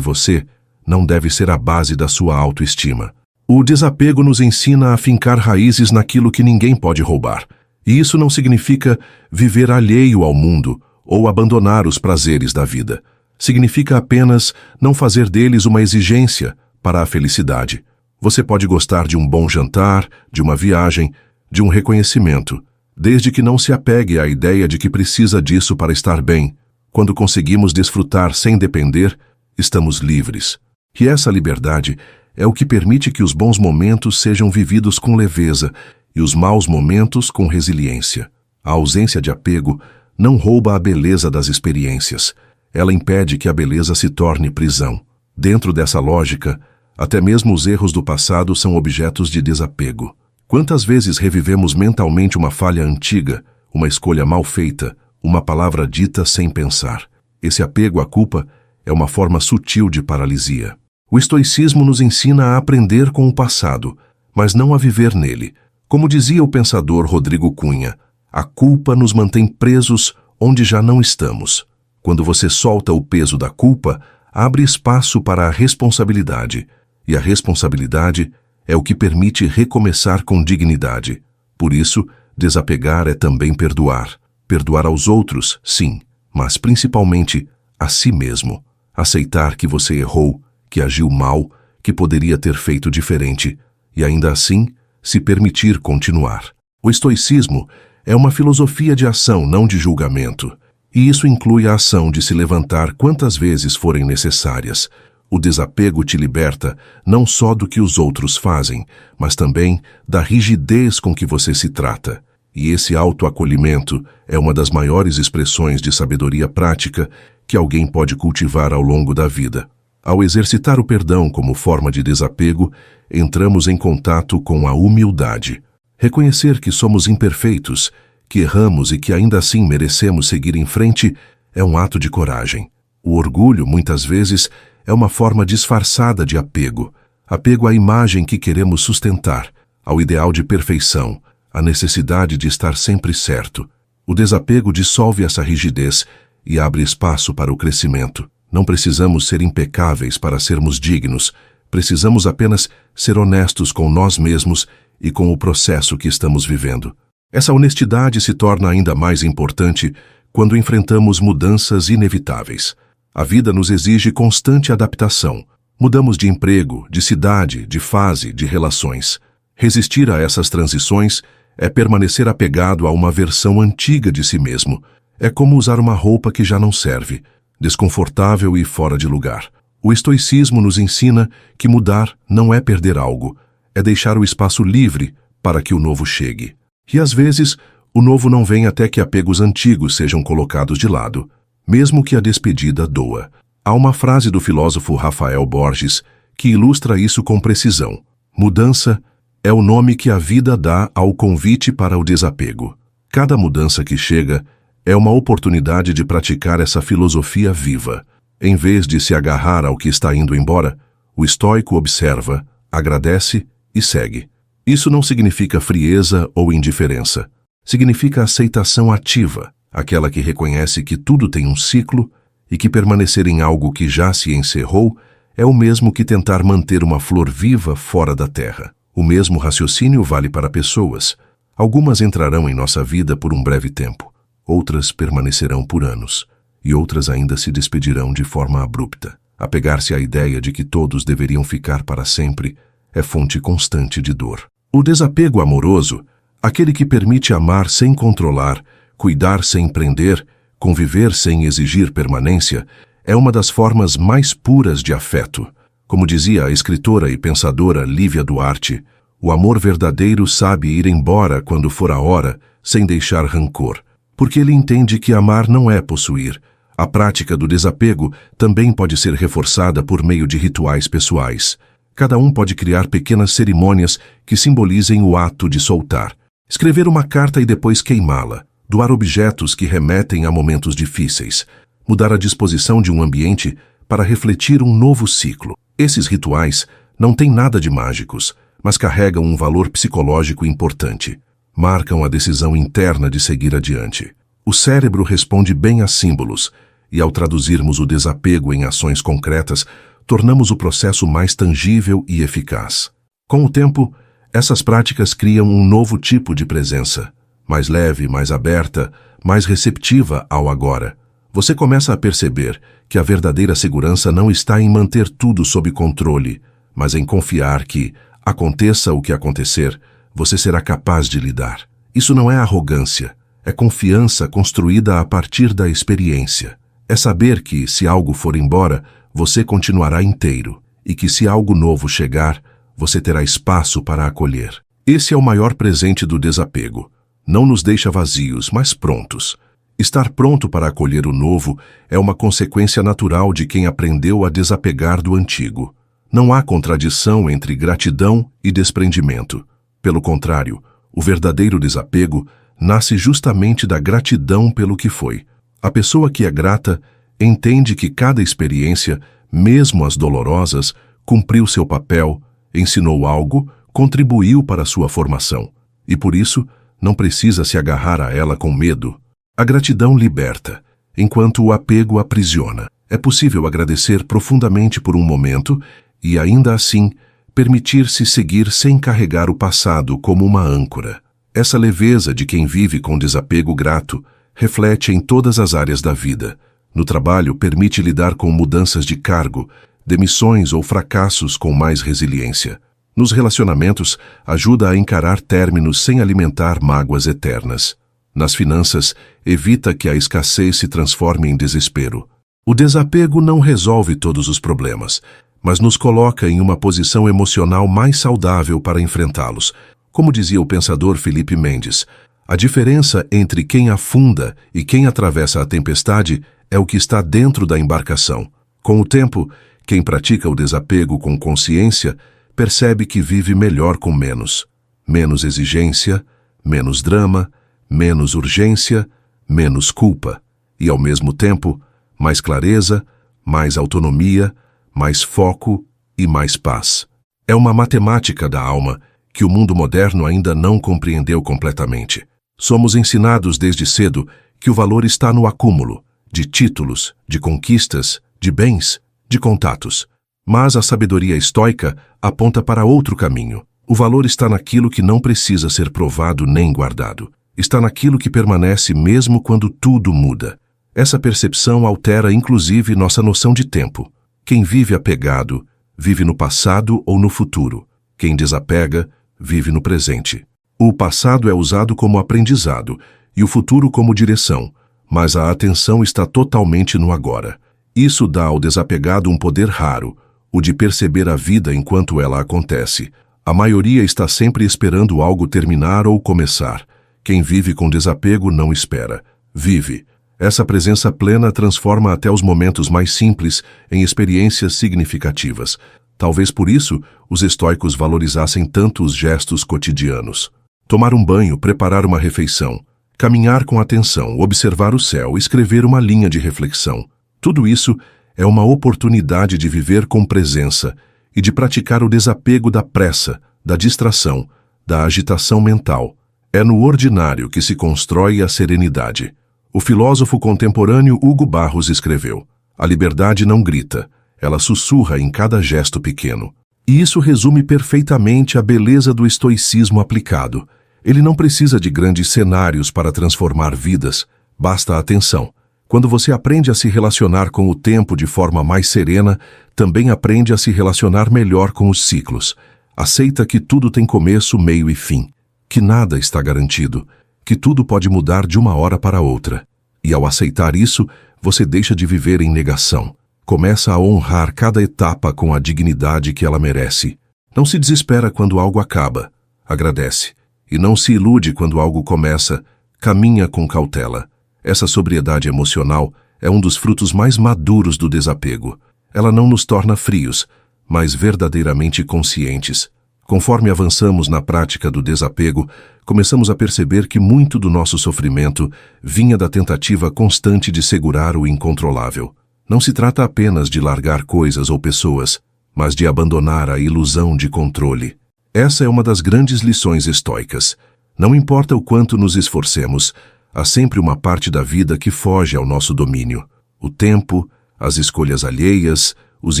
você não deve ser a base da sua autoestima. O desapego nos ensina a fincar raízes naquilo que ninguém pode roubar. E isso não significa viver alheio ao mundo ou abandonar os prazeres da vida. Significa apenas não fazer deles uma exigência para a felicidade. Você pode gostar de um bom jantar, de uma viagem, de um reconhecimento, desde que não se apegue à ideia de que precisa disso para estar bem. Quando conseguimos desfrutar sem depender, estamos livres. E essa liberdade é o que permite que os bons momentos sejam vividos com leveza e os maus momentos com resiliência. A ausência de apego não rouba a beleza das experiências. Ela impede que a beleza se torne prisão. Dentro dessa lógica, até mesmo os erros do passado são objetos de desapego. Quantas vezes revivemos mentalmente uma falha antiga, uma escolha mal feita, uma palavra dita sem pensar? Esse apego à culpa é uma forma sutil de paralisia. O estoicismo nos ensina a aprender com o passado, mas não a viver nele. Como dizia o pensador Rodrigo Cunha, a culpa nos mantém presos onde já não estamos. Quando você solta o peso da culpa, abre espaço para a responsabilidade, e a responsabilidade é o que permite recomeçar com dignidade. Por isso, desapegar é também perdoar. Perdoar aos outros, sim, mas principalmente a si mesmo. Aceitar que você errou, que agiu mal, que poderia ter feito diferente, e ainda assim, se permitir continuar. O estoicismo é uma filosofia de ação, não de julgamento, e isso inclui a ação de se levantar quantas vezes forem necessárias. O desapego te liberta não só do que os outros fazem, mas também da rigidez com que você se trata. E esse autoacolhimento é uma das maiores expressões de sabedoria prática que alguém pode cultivar ao longo da vida. Ao exercitar o perdão como forma de desapego, entramos em contato com a humildade. Reconhecer que somos imperfeitos, que erramos e que ainda assim merecemos seguir em frente é um ato de coragem. O orgulho, muitas vezes, é uma forma disfarçada de apego. Apego à imagem que queremos sustentar, ao ideal de perfeição, à necessidade de estar sempre certo. O desapego dissolve essa rigidez e abre espaço para o crescimento. Não precisamos ser impecáveis para sermos dignos, precisamos apenas ser honestos com nós mesmos e com o processo que estamos vivendo. Essa honestidade se torna ainda mais importante quando enfrentamos mudanças inevitáveis. A vida nos exige constante adaptação. Mudamos de emprego, de cidade, de fase, de relações. Resistir a essas transições é permanecer apegado a uma versão antiga de si mesmo. É como usar uma roupa que já não serve, desconfortável e fora de lugar. O estoicismo nos ensina que mudar não é perder algo, é deixar o espaço livre para que o novo chegue. E às vezes, o novo não vem até que apegos antigos sejam colocados de lado, mesmo que a despedida doa. Há uma frase do filósofo Rafael Borges que ilustra isso com precisão. Mudança é o nome que a vida dá ao convite para o desapego. Cada mudança que chega é uma oportunidade de praticar essa filosofia viva. Em vez de se agarrar ao que está indo embora, o estoico observa, agradece e segue. Isso não significa frieza ou indiferença. Significa aceitação ativa, aquela que reconhece que tudo tem um ciclo e que permanecer em algo que já se encerrou é o mesmo que tentar manter uma flor viva fora da terra. O mesmo raciocínio vale para pessoas. Algumas entrarão em nossa vida por um breve tempo. Outras permanecerão por anos, e outras ainda se despedirão de forma abrupta. Apegar-se à ideia de que todos deveriam ficar para sempre é fonte constante de dor. O desapego amoroso, aquele que permite amar sem controlar, cuidar sem prender, conviver sem exigir permanência, é uma das formas mais puras de afeto. Como dizia a escritora e pensadora Lívia Duarte, o amor verdadeiro sabe ir embora quando for a hora, sem deixar rancor. Porque ele entende que amar não é possuir. A prática do desapego também pode ser reforçada por meio de rituais pessoais. Cada um pode criar pequenas cerimônias que simbolizem o ato de soltar. Escrever uma carta e depois queimá-la. Doar objetos que remetem a momentos difíceis. Mudar a disposição de um ambiente para refletir um novo ciclo. Esses rituais não têm nada de mágicos, mas carregam um valor psicológico importante. Marcam a decisão interna de seguir adiante. O cérebro responde bem a símbolos, e ao traduzirmos o desapego em ações concretas, tornamos o processo mais tangível e eficaz. Com o tempo, essas práticas criam um novo tipo de presença, mais leve, mais aberta, mais receptiva ao agora. Você começa a perceber que a verdadeira segurança não está em manter tudo sob controle, mas em confiar que, aconteça o que acontecer, você será capaz de lidar. Isso não é arrogância, é confiança construída a partir da experiência. É saber que, se algo for embora, você continuará inteiro, e que se algo novo chegar, você terá espaço para acolher. Esse é o maior presente do desapego. Não nos deixa vazios, mas prontos. Estar pronto para acolher o novo é uma consequência natural de quem aprendeu a desapegar do antigo. Não há contradição entre gratidão e desprendimento. Pelo contrário, o verdadeiro desapego nasce justamente da gratidão pelo que foi. A pessoa que é grata entende que cada experiência, mesmo as dolorosas, cumpriu seu papel, ensinou algo, contribuiu para sua formação. E por isso, não precisa se agarrar a ela com medo. A gratidão liberta, enquanto o apego aprisiona. É possível agradecer profundamente por um momento e, ainda assim, permitir-se seguir sem carregar o passado como uma âncora. Essa leveza de quem vive com desapego grato reflete em todas as áreas da vida. No trabalho, permite lidar com mudanças de cargo, demissões ou fracassos com mais resiliência. Nos relacionamentos, ajuda a encarar términos sem alimentar mágoas eternas. Nas finanças, evita que a escassez se transforme em desespero. O desapego não resolve todos os problemas, mas nos coloca em uma posição emocional mais saudável para enfrentá-los. Como dizia o pensador Felipe Mendes, a diferença entre quem afunda e quem atravessa a tempestade é o que está dentro da embarcação. Com o tempo, quem pratica o desapego com consciência percebe que vive melhor com menos. Menos exigência, menos drama, menos urgência, menos culpa. E, ao mesmo tempo, mais clareza, mais autonomia, mais foco e mais paz. É uma matemática da alma que o mundo moderno ainda não compreendeu completamente. Somos ensinados desde cedo que o valor está no acúmulo de títulos, de conquistas, de bens, de contatos. Mas a sabedoria estoica aponta para outro caminho. O valor está naquilo que não precisa ser provado nem guardado. Está naquilo que permanece mesmo quando tudo muda. Essa percepção altera inclusive nossa noção de tempo. Quem vive apegado, vive no passado ou no futuro. Quem desapega, vive no presente. O passado é usado como aprendizado e o futuro como direção, mas a atenção está totalmente no agora. Isso dá ao desapegado um poder raro, o de perceber a vida enquanto ela acontece. A maioria está sempre esperando algo terminar ou começar. Quem vive com desapego não espera, vive. Essa presença plena transforma até os momentos mais simples em experiências significativas. Talvez por isso os estoicos valorizassem tanto os gestos cotidianos. Tomar um banho, preparar uma refeição, caminhar com atenção, observar o céu, escrever uma linha de reflexão. Tudo isso é uma oportunidade de viver com presença e de praticar o desapego da pressa, da distração, da agitação mental. É no ordinário que se constrói a serenidade. O filósofo contemporâneo Hugo Barros escreveu: "A liberdade não grita, ela sussurra em cada gesto pequeno." E isso resume perfeitamente a beleza do estoicismo aplicado. Ele não precisa de grandes cenários para transformar vidas, basta a atenção. Quando você aprende a se relacionar com o tempo de forma mais serena, também aprende a se relacionar melhor com os ciclos. Aceita que tudo tem começo, meio e fim, que nada está garantido, que tudo pode mudar de uma hora para outra. E ao aceitar isso, você deixa de viver em negação. Começa a honrar cada etapa com a dignidade que ela merece. Não se desespera quando algo acaba, agradece. E não se ilude quando algo começa, caminha com cautela. Essa sobriedade emocional é um dos frutos mais maduros do desapego. Ela não nos torna frios, mas verdadeiramente conscientes. Conforme avançamos na prática do desapego, começamos a perceber que muito do nosso sofrimento vinha da tentativa constante de segurar o incontrolável. Não se trata apenas de largar coisas ou pessoas, mas de abandonar a ilusão de controle. Essa é uma das grandes lições estoicas. Não importa o quanto nos esforcemos, há sempre uma parte da vida que foge ao nosso domínio. O tempo, as escolhas alheias, os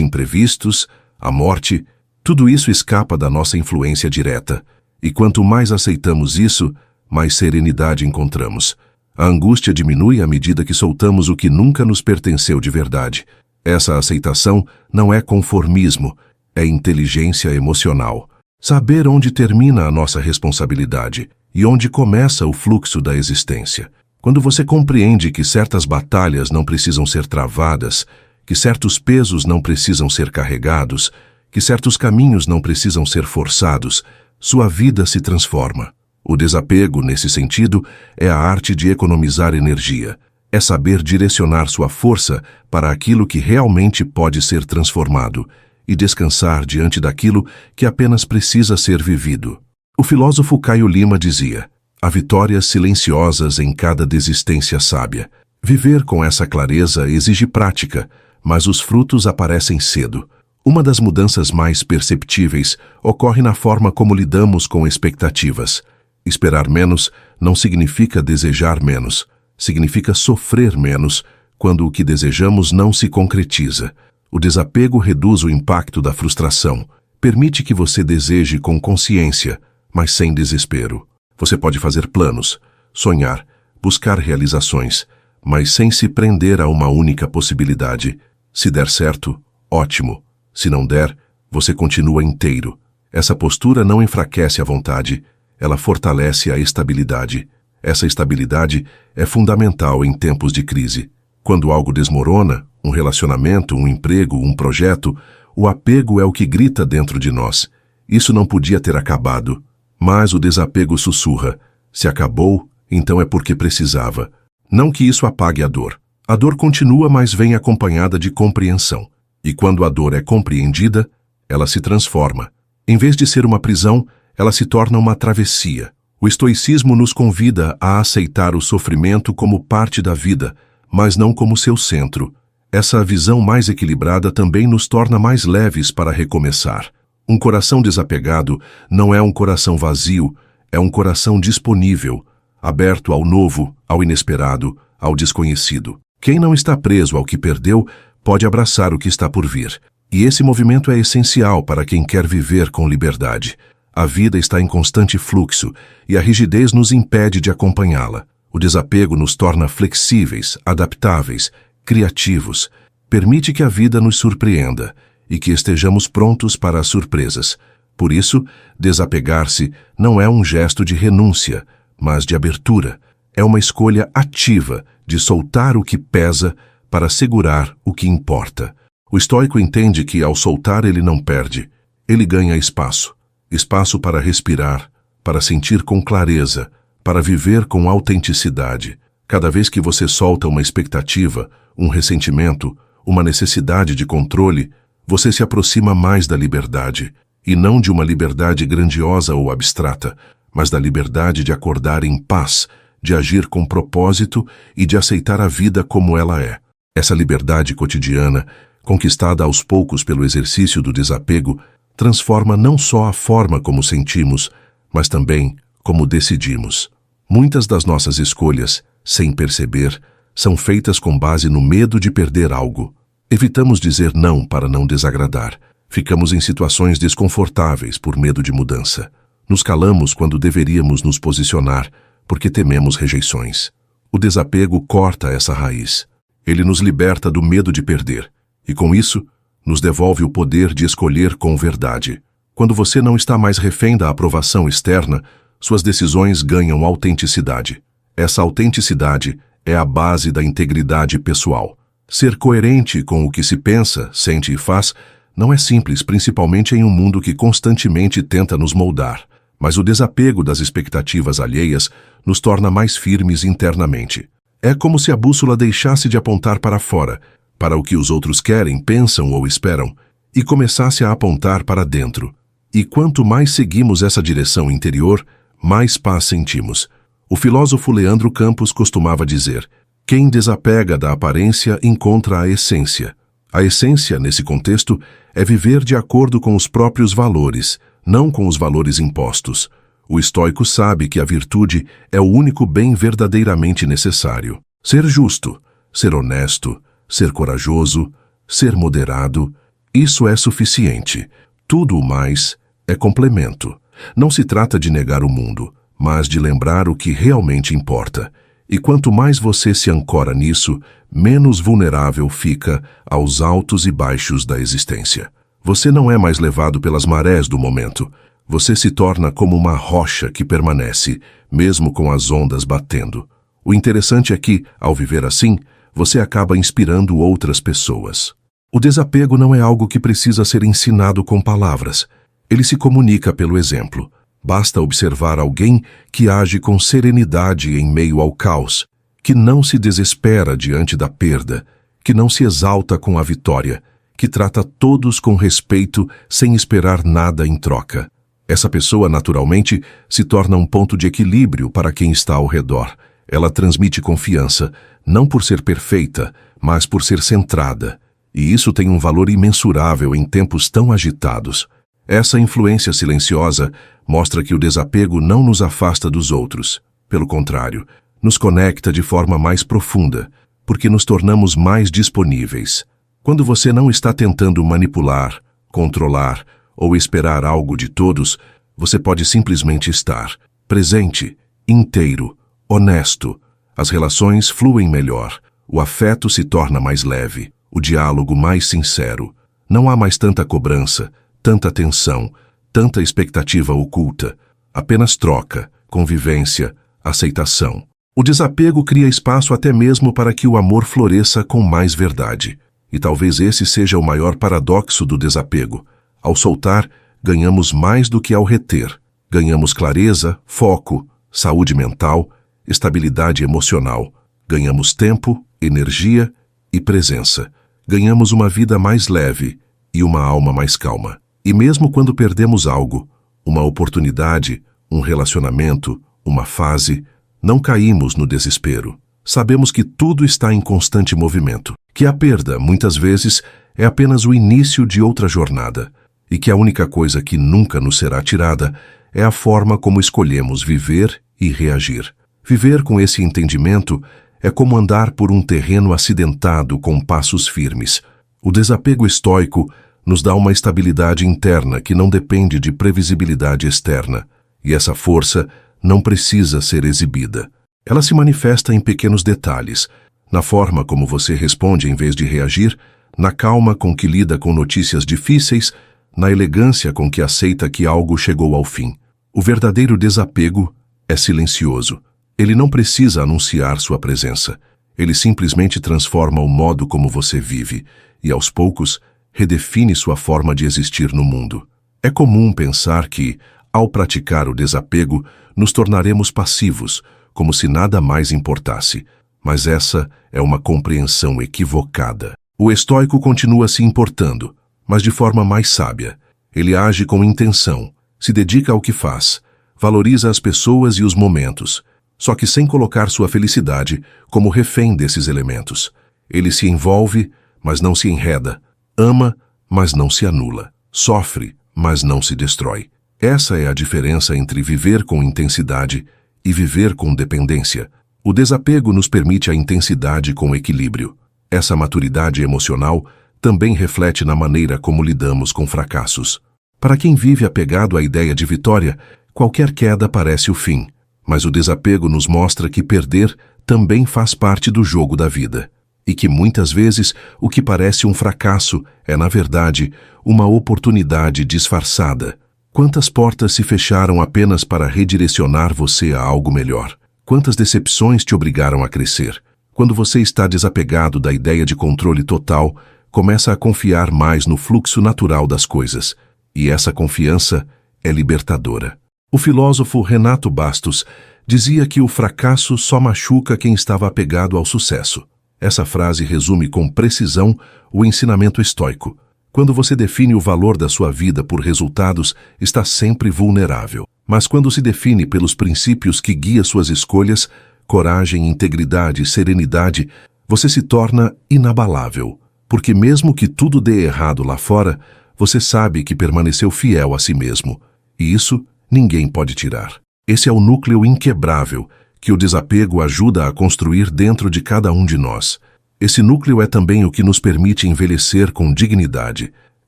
imprevistos, a morte, tudo isso escapa da nossa influência direta. E quanto mais aceitamos isso, mais serenidade encontramos. A angústia diminui à medida que soltamos o que nunca nos pertenceu de verdade. Essa aceitação não é conformismo, é inteligência emocional. Saber onde termina a nossa responsabilidade e onde começa o fluxo da existência. Quando você compreende que certas batalhas não precisam ser travadas, que certos pesos não precisam ser carregados, que certos caminhos não precisam ser forçados, sua vida se transforma. O desapego, nesse sentido, é a arte de economizar energia. É saber direcionar sua força para aquilo que realmente pode ser transformado e descansar diante daquilo que apenas precisa ser vivido. O filósofo Caio Lima dizia: há vitórias silenciosas em cada desistência sábia. Viver com essa clareza exige prática, mas os frutos aparecem cedo. Uma das mudanças mais perceptíveis ocorre na forma como lidamos com expectativas. Esperar menos não significa desejar menos, significa sofrer menos quando o que desejamos não se concretiza. O desapego reduz o impacto da frustração, permite que você deseje com consciência, mas sem desespero. Você pode fazer planos, sonhar, buscar realizações, mas sem se prender a uma única possibilidade. Se der certo, ótimo. Se não der, você continua inteiro. Essa postura não enfraquece a vontade, ela fortalece a estabilidade. Essa estabilidade é fundamental em tempos de crise. Quando algo desmorona, um relacionamento, um emprego, um projeto, o apego é o que grita dentro de nós. Isso não podia ter acabado. Mas o desapego sussurra: se acabou, então é porque precisava. Não que isso apague a dor. A dor continua, mas vem acompanhada de compreensão. E quando a dor é compreendida, ela se transforma. Em vez de ser uma prisão, ela se torna uma travessia. O estoicismo nos convida a aceitar o sofrimento como parte da vida, mas não como seu centro. Essa visão mais equilibrada também nos torna mais leves para recomeçar. Um coração desapegado não é um coração vazio, é um coração disponível, aberto ao novo, ao inesperado, ao desconhecido. Quem não está preso ao que perdeu pode abraçar o que está por vir. E esse movimento é essencial para quem quer viver com liberdade. A vida está em constante fluxo e a rigidez nos impede de acompanhá-la. O desapego nos torna flexíveis, adaptáveis, criativos. Permite que a vida nos surpreenda e que estejamos prontos para as surpresas. Por isso, desapegar-se não é um gesto de renúncia, mas de abertura. É uma escolha ativa de soltar o que pesa para segurar o que importa. O estoico entende que, ao soltar, ele não perde. Ele ganha espaço. Espaço para respirar, para sentir com clareza, para viver com autenticidade. Cada vez que você solta uma expectativa, um ressentimento, uma necessidade de controle, você se aproxima mais da liberdade. E não de uma liberdade grandiosa ou abstrata, mas da liberdade de acordar em paz, de agir com propósito e de aceitar a vida como ela é. Essa liberdade cotidiana, conquistada aos poucos pelo exercício do desapego, transforma não só a forma como sentimos, mas também como decidimos. Muitas das nossas escolhas, sem perceber, são feitas com base no medo de perder algo. Evitamos dizer não para não desagradar. Ficamos em situações desconfortáveis por medo de mudança. Nos calamos quando deveríamos nos posicionar, porque tememos rejeições. O desapego corta essa raiz. Ele nos liberta do medo de perder, e com isso, nos devolve o poder de escolher com verdade. Quando você não está mais refém da aprovação externa, suas decisões ganham autenticidade. Essa autenticidade é a base da integridade pessoal. Ser coerente com o que se pensa, sente e faz não é simples, principalmente em um mundo que constantemente tenta nos moldar. Mas o desapego das expectativas alheias nos torna mais firmes internamente. É como se a bússola deixasse de apontar para fora, para o que os outros querem, pensam ou esperam, e começasse a apontar para dentro. E quanto mais seguimos essa direção interior, mais paz sentimos. O filósofo Leandro Campos costumava dizer: quem desapega da aparência encontra a essência. A essência, nesse contexto, é viver de acordo com os próprios valores, não com os valores impostos. O estoico sabe que a virtude é o único bem verdadeiramente necessário. Ser justo, ser honesto, ser corajoso, ser moderado, isso é suficiente. Tudo o mais é complemento. Não se trata de negar o mundo, mas de lembrar o que realmente importa. E quanto mais você se ancora nisso, menos vulnerável fica aos altos e baixos da existência. Você não é mais levado pelas marés do momento. Você se torna como uma rocha que permanece, mesmo com as ondas batendo. O interessante é que, ao viver assim, você acaba inspirando outras pessoas. O desapego não é algo que precisa ser ensinado com palavras. Ele se comunica pelo exemplo. Basta observar alguém que age com serenidade em meio ao caos, que não se desespera diante da perda, que não se exalta com a vitória, que trata todos com respeito sem esperar nada em troca. Essa pessoa, naturalmente, se torna um ponto de equilíbrio para quem está ao redor. Ela transmite confiança, não por ser perfeita, mas por ser centrada. E isso tem um valor imensurável em tempos tão agitados. Essa influência silenciosa mostra que o desapego não nos afasta dos outros. Pelo contrário, nos conecta de forma mais profunda, porque nos tornamos mais disponíveis. Quando você não está tentando manipular, controlar ou esperar algo de todos, você pode simplesmente estar presente, inteiro, honesto. As relações fluem melhor, o afeto se torna mais leve, o diálogo mais sincero. Não há mais tanta cobrança, tanta tensão, tanta expectativa oculta. Apenas troca, convivência, aceitação. O desapego cria espaço até mesmo para que o amor floresça com mais verdade. E talvez esse seja o maior paradoxo do desapego. Ao soltar, ganhamos mais do que ao reter. Ganhamos clareza, foco, saúde mental, estabilidade emocional. Ganhamos tempo, energia e presença. Ganhamos uma vida mais leve e uma alma mais calma. E mesmo quando perdemos algo, uma oportunidade, um relacionamento, uma fase, não caímos no desespero. Sabemos que tudo está em constante movimento, que a perda, muitas vezes, é apenas o início de outra jornada, e que a única coisa que nunca nos será tirada é a forma como escolhemos viver e reagir. Viver com esse entendimento é como andar por um terreno acidentado com passos firmes. O desapego estoico nos dá uma estabilidade interna que não depende de previsibilidade externa, e essa força não precisa ser exibida. Ela se manifesta em pequenos detalhes, na forma como você responde em vez de reagir, na calma com que lida com notícias difíceis, na elegância com que aceita que algo chegou ao fim. O verdadeiro desapego é silencioso. Ele não precisa anunciar sua presença. Ele simplesmente transforma o modo como você vive e, aos poucos, redefine sua forma de existir no mundo. É comum pensar que, ao praticar o desapego, nos tornaremos passivos, como se nada mais importasse. Mas essa é uma compreensão equivocada. O estoico continua se importando, mas de forma mais sábia. Ele age com intenção, se dedica ao que faz, valoriza as pessoas e os momentos, só que sem colocar sua felicidade como refém desses elementos. Ele se envolve, mas não se enreda. Ama, mas não se anula. Sofre, mas não se destrói. Essa é a diferença entre viver com intensidade e viver com dependência. O desapego nos permite a intensidade com equilíbrio. Essa maturidade emocional também reflete na maneira como lidamos com fracassos. Para quem vive apegado à ideia de vitória, qualquer queda parece o fim. Mas o desapego nos mostra que perder também faz parte do jogo da vida. E que muitas vezes o que parece um fracasso é, na verdade, uma oportunidade disfarçada. Quantas portas se fecharam apenas para redirecionar você a algo melhor? Quantas decepções te obrigaram a crescer? Quando você está desapegado da ideia de controle total, começa a confiar mais no fluxo natural das coisas. E essa confiança é libertadora. O filósofo Renato Bastos dizia que o fracasso só machuca quem estava apegado ao sucesso. Essa frase resume com precisão o ensinamento estoico. Quando você define o valor da sua vida por resultados, está sempre vulnerável. Mas quando se define pelos princípios que guiam suas escolhas, coragem, integridade e serenidade, você se torna inabalável. Porque mesmo que tudo dê errado lá fora, você sabe que permaneceu fiel a si mesmo. E isso ninguém pode tirar. Esse é o núcleo inquebrável que o desapego ajuda a construir dentro de cada um de nós. Esse núcleo é também o que nos permite envelhecer com dignidade.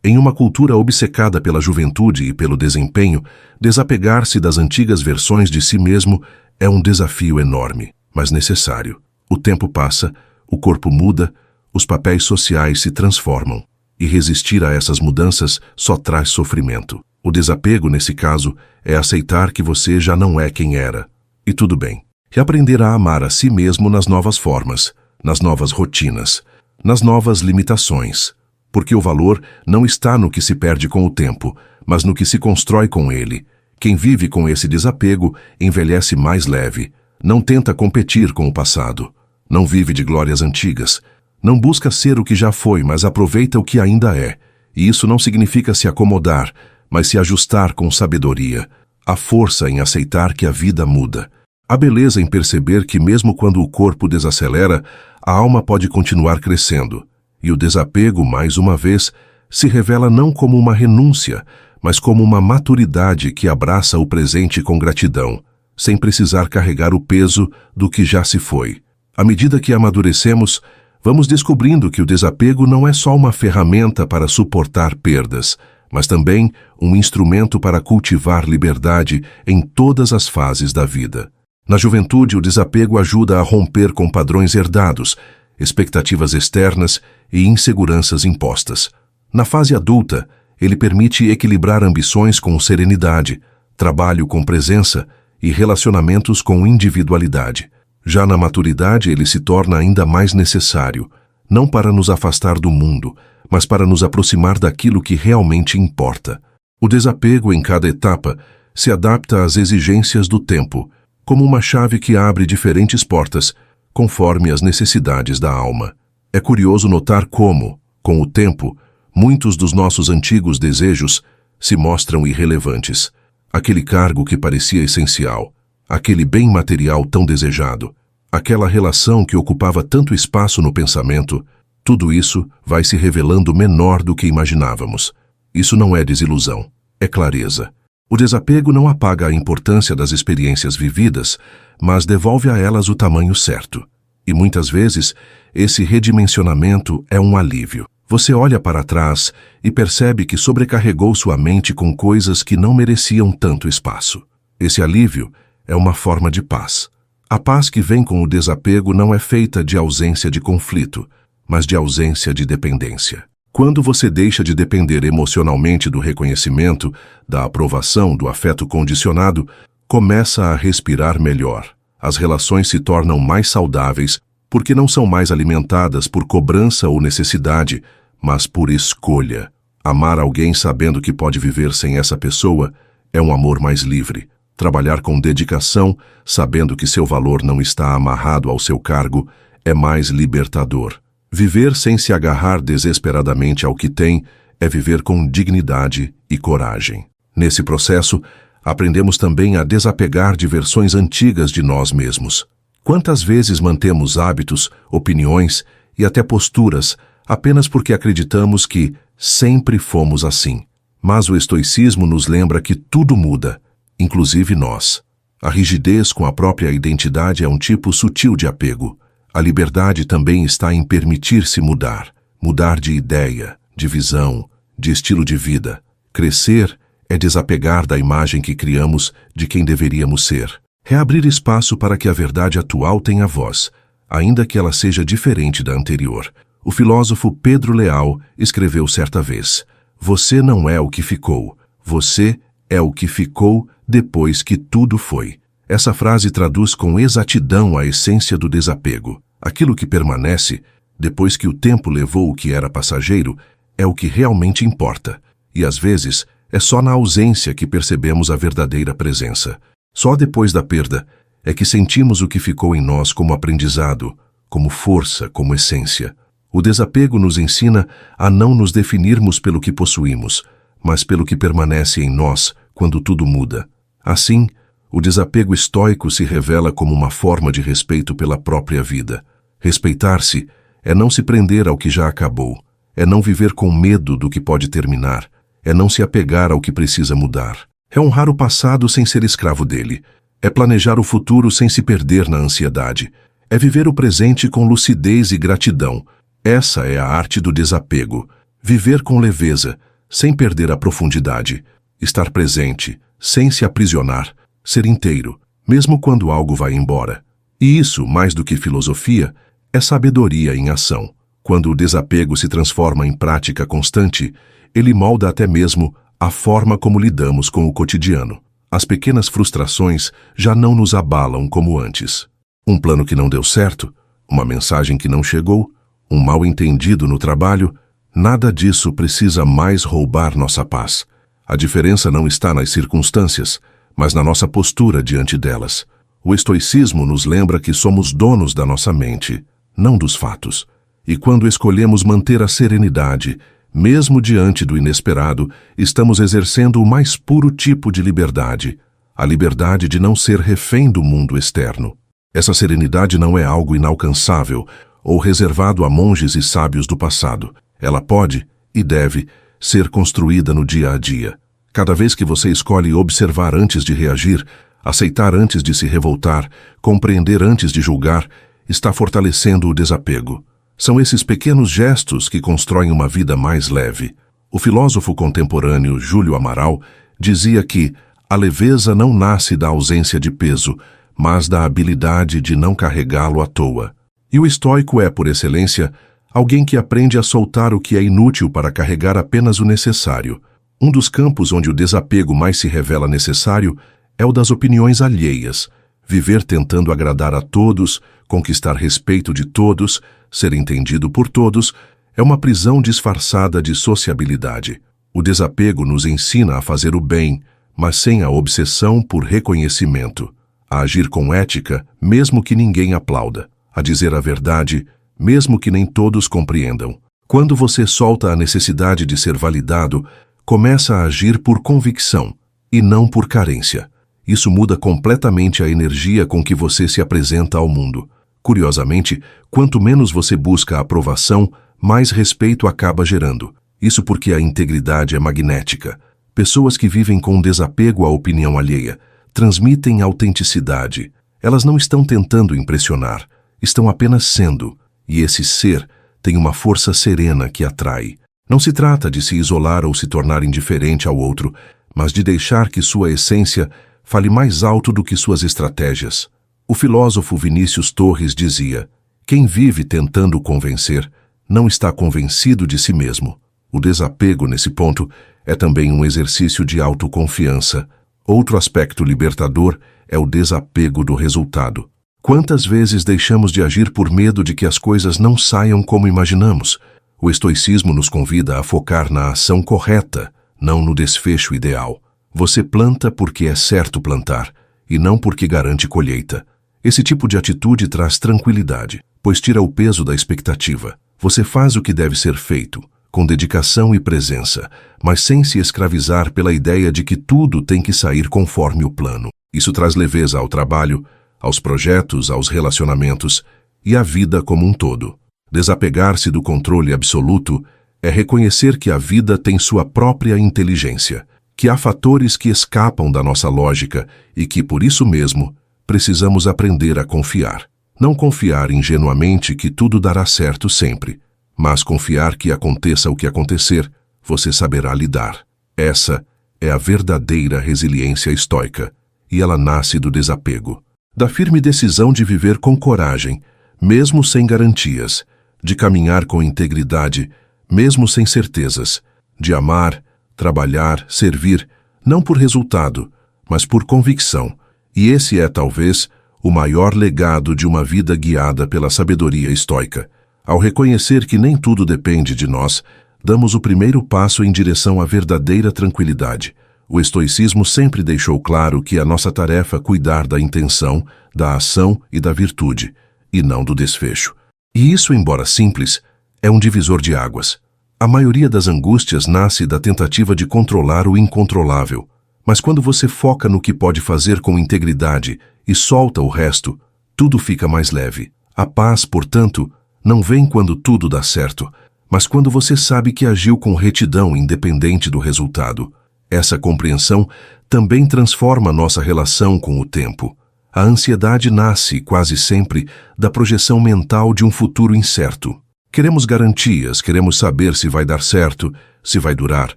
Em uma cultura obcecada pela juventude e pelo desempenho, desapegar-se das antigas versões de si mesmo é um desafio enorme, mas necessário. O tempo passa, o corpo muda, os papéis sociais se transformam, e resistir a essas mudanças só traz sofrimento. O desapego, nesse caso, é aceitar que você já não é quem era. E tudo bem. E aprender a amar a si mesmo nas novas formas, nas novas rotinas, nas novas limitações. Porque o valor não está no que se perde com o tempo, mas no que se constrói com ele. Quem vive com esse desapego envelhece mais leve, não tenta competir com o passado, não vive de glórias antigas, não busca ser o que já foi, mas aproveita o que ainda é. E isso não significa se acomodar, mas se ajustar com sabedoria. A força em aceitar que a vida muda. A beleza em perceber que mesmo quando o corpo desacelera, a alma pode continuar crescendo. E o desapego, mais uma vez, se revela não como uma renúncia, mas como uma maturidade que abraça o presente com gratidão, sem precisar carregar o peso do que já se foi. À medida que amadurecemos, vamos descobrindo que o desapego não é só uma ferramenta para suportar perdas, mas também um instrumento para cultivar liberdade em todas as fases da vida. Na juventude, o desapego ajuda a romper com padrões herdados, expectativas externas e inseguranças impostas. Na fase adulta, ele permite equilibrar ambições com serenidade, trabalho com presença e relacionamentos com individualidade. Já na maturidade, ele se torna ainda mais necessário, não para nos afastar do mundo, mas para nos aproximar daquilo que realmente importa. O desapego em cada etapa se adapta às exigências do tempo, como uma chave que abre diferentes portas, conforme as necessidades da alma. É curioso notar como, com o tempo, muitos dos nossos antigos desejos se mostram irrelevantes. Aquele cargo que parecia essencial, aquele bem material tão desejado, aquela relação que ocupava tanto espaço no pensamento, tudo isso vai se revelando menor do que imaginávamos. Isso não é desilusão, é clareza. O desapego não apaga a importância das experiências vividas, mas devolve a elas o tamanho certo. E muitas vezes, esse redimensionamento é um alívio. Você olha para trás e percebe que sobrecarregou sua mente com coisas que não mereciam tanto espaço. Esse alívio é uma forma de paz. A paz que vem com o desapego não é feita de ausência de conflito, mas de ausência de dependência. Quando você deixa de depender emocionalmente do reconhecimento, da aprovação, do afeto condicionado, começa a respirar melhor. As relações se tornam mais saudáveis porque não são mais alimentadas por cobrança ou necessidade, mas por escolha. Amar alguém sabendo que pode viver sem essa pessoa é um amor mais livre. Trabalhar com dedicação, sabendo que seu valor não está amarrado ao seu cargo, é mais libertador. Viver sem se agarrar desesperadamente ao que tem é viver com dignidade e coragem. Nesse processo, aprendemos também a desapegar de versões antigas de nós mesmos. Quantas vezes mantemos hábitos, opiniões e até posturas apenas porque acreditamos que sempre fomos assim? Mas o estoicismo nos lembra que tudo muda, inclusive nós. A rigidez com a própria identidade é um tipo sutil de apego. A liberdade também está em permitir-se mudar. Mudar de ideia, de visão, de estilo de vida. Crescer é desapegar da imagem que criamos de quem deveríamos ser. Reabrir espaço para que a verdade atual tenha voz, ainda que ela seja diferente da anterior. O filósofo Pedro Leal escreveu certa vez: "Você não é o que ficou, você é o que ficou depois que tudo foi." Essa frase traduz com exatidão a essência do desapego. Aquilo que permanece, depois que o tempo levou o que era passageiro, é o que realmente importa. E às vezes, é só na ausência que percebemos a verdadeira presença. Só depois da perda é que sentimos o que ficou em nós como aprendizado, como força, como essência. O desapego nos ensina a não nos definirmos pelo que possuímos, mas pelo que permanece em nós quando tudo muda. Assim, o desapego estoico se revela como uma forma de respeito pela própria vida. Respeitar-se é não se prender ao que já acabou, É não viver com medo do que pode terminar. É não se apegar ao que precisa mudar. É honrar o passado sem ser escravo dele. É planejar o futuro sem se perder na ansiedade. É viver o presente com lucidez e gratidão. Essa é a arte do desapego. Viver com leveza, sem perder a profundidade. Estar presente, sem se aprisionar. Ser inteiro, mesmo quando algo vai embora. E isso, mais do que filosofia, é sabedoria em ação. Quando o desapego se transforma em prática constante, ele molda até mesmo a forma como lidamos com o cotidiano. As pequenas frustrações já não nos abalam como antes. Um plano que não deu certo, uma mensagem que não chegou, um mal-entendido no trabalho, nada disso precisa mais roubar nossa paz. A diferença não está nas circunstâncias, mas na nossa postura diante delas. O estoicismo nos lembra que somos donos da nossa mente, não dos fatos. E quando escolhemos manter a serenidade, mesmo diante do inesperado, estamos exercendo o mais puro tipo de liberdade, a liberdade de não ser refém do mundo externo. Essa serenidade não é algo inalcançável ou reservado a monges e sábios do passado. Ela pode, e deve, ser construída no dia a dia. Cada vez que você escolhe observar antes de reagir, aceitar antes de se revoltar, compreender antes de julgar, está fortalecendo o desapego. São esses pequenos gestos que constroem uma vida mais leve. O filósofo contemporâneo Júlio Amaral dizia que a leveza não nasce da ausência de peso, mas da habilidade de não carregá-lo à toa. E o estoico é, por excelência, alguém que aprende a soltar o que é inútil para carregar apenas o necessário. Um dos campos onde o desapego mais se revela necessário é o das opiniões alheias. Viver tentando agradar a todos, conquistar respeito de todos, ser entendido por todos, é uma prisão disfarçada de sociabilidade. O desapego nos ensina a fazer o bem, mas sem a obsessão por reconhecimento. A agir com ética, mesmo que ninguém aplauda. A dizer a verdade, mesmo que nem todos compreendam. Quando você solta a necessidade de ser validado, começa a agir por convicção, e não por carência. Isso muda completamente a energia com que você se apresenta ao mundo. Curiosamente, quanto menos você busca a aprovação, mais respeito acaba gerando. Isso porque a integridade é magnética. Pessoas que vivem com desapego à opinião alheia transmitem autenticidade. Elas não estão tentando impressionar, estão apenas sendo. E esse ser tem uma força serena que atrai. Não se trata de se isolar ou se tornar indiferente ao outro, mas de deixar que sua essência fale mais alto do que suas estratégias. O filósofo Vinícius Torres dizia: quem vive tentando convencer não está convencido de si mesmo. O desapego, nesse ponto, é também um exercício de autoconfiança. Outro aspecto libertador é o desapego do resultado. Quantas vezes deixamos de agir por medo de que as coisas não saiam como imaginamos? O estoicismo nos convida a focar na ação correta, não no desfecho ideal. Você planta porque é certo plantar, e não porque garante colheita. Esse tipo de atitude traz tranquilidade, pois tira o peso da expectativa. Você faz o que deve ser feito, com dedicação e presença, mas sem se escravizar pela ideia de que tudo tem que sair conforme o plano. Isso traz leveza ao trabalho, aos projetos, aos relacionamentos e à vida como um todo. Desapegar-se do controle absoluto é reconhecer que a vida tem sua própria inteligência, que há fatores que escapam da nossa lógica e que, por isso mesmo, precisamos aprender a confiar. Não confiar ingenuamente que tudo dará certo sempre, mas confiar que aconteça o que acontecer, você saberá lidar. Essa é a verdadeira resiliência estoica, e ela nasce do desapego, da firme decisão de viver com coragem, mesmo sem garantias, de caminhar com integridade, mesmo sem certezas, de amar, trabalhar, servir, não por resultado, mas por convicção. E esse é, talvez, o maior legado de uma vida guiada pela sabedoria estoica. Ao reconhecer que nem tudo depende de nós, damos o primeiro passo em direção à verdadeira tranquilidade. O estoicismo sempre deixou claro que a nossa tarefa é cuidar da intenção, da ação e da virtude, e não do desfecho. E isso, embora simples, é um divisor de águas. A maioria das angústias nasce da tentativa de controlar o incontrolável. Mas quando você foca no que pode fazer com integridade e solta o resto, tudo fica mais leve. A paz, portanto, não vem quando tudo dá certo, mas quando você sabe que agiu com retidão independente do resultado. Essa compreensão também transforma nossa relação com o tempo. A ansiedade nasce, quase sempre, da projeção mental de um futuro incerto. Queremos garantias, queremos saber se vai dar certo, se vai durar,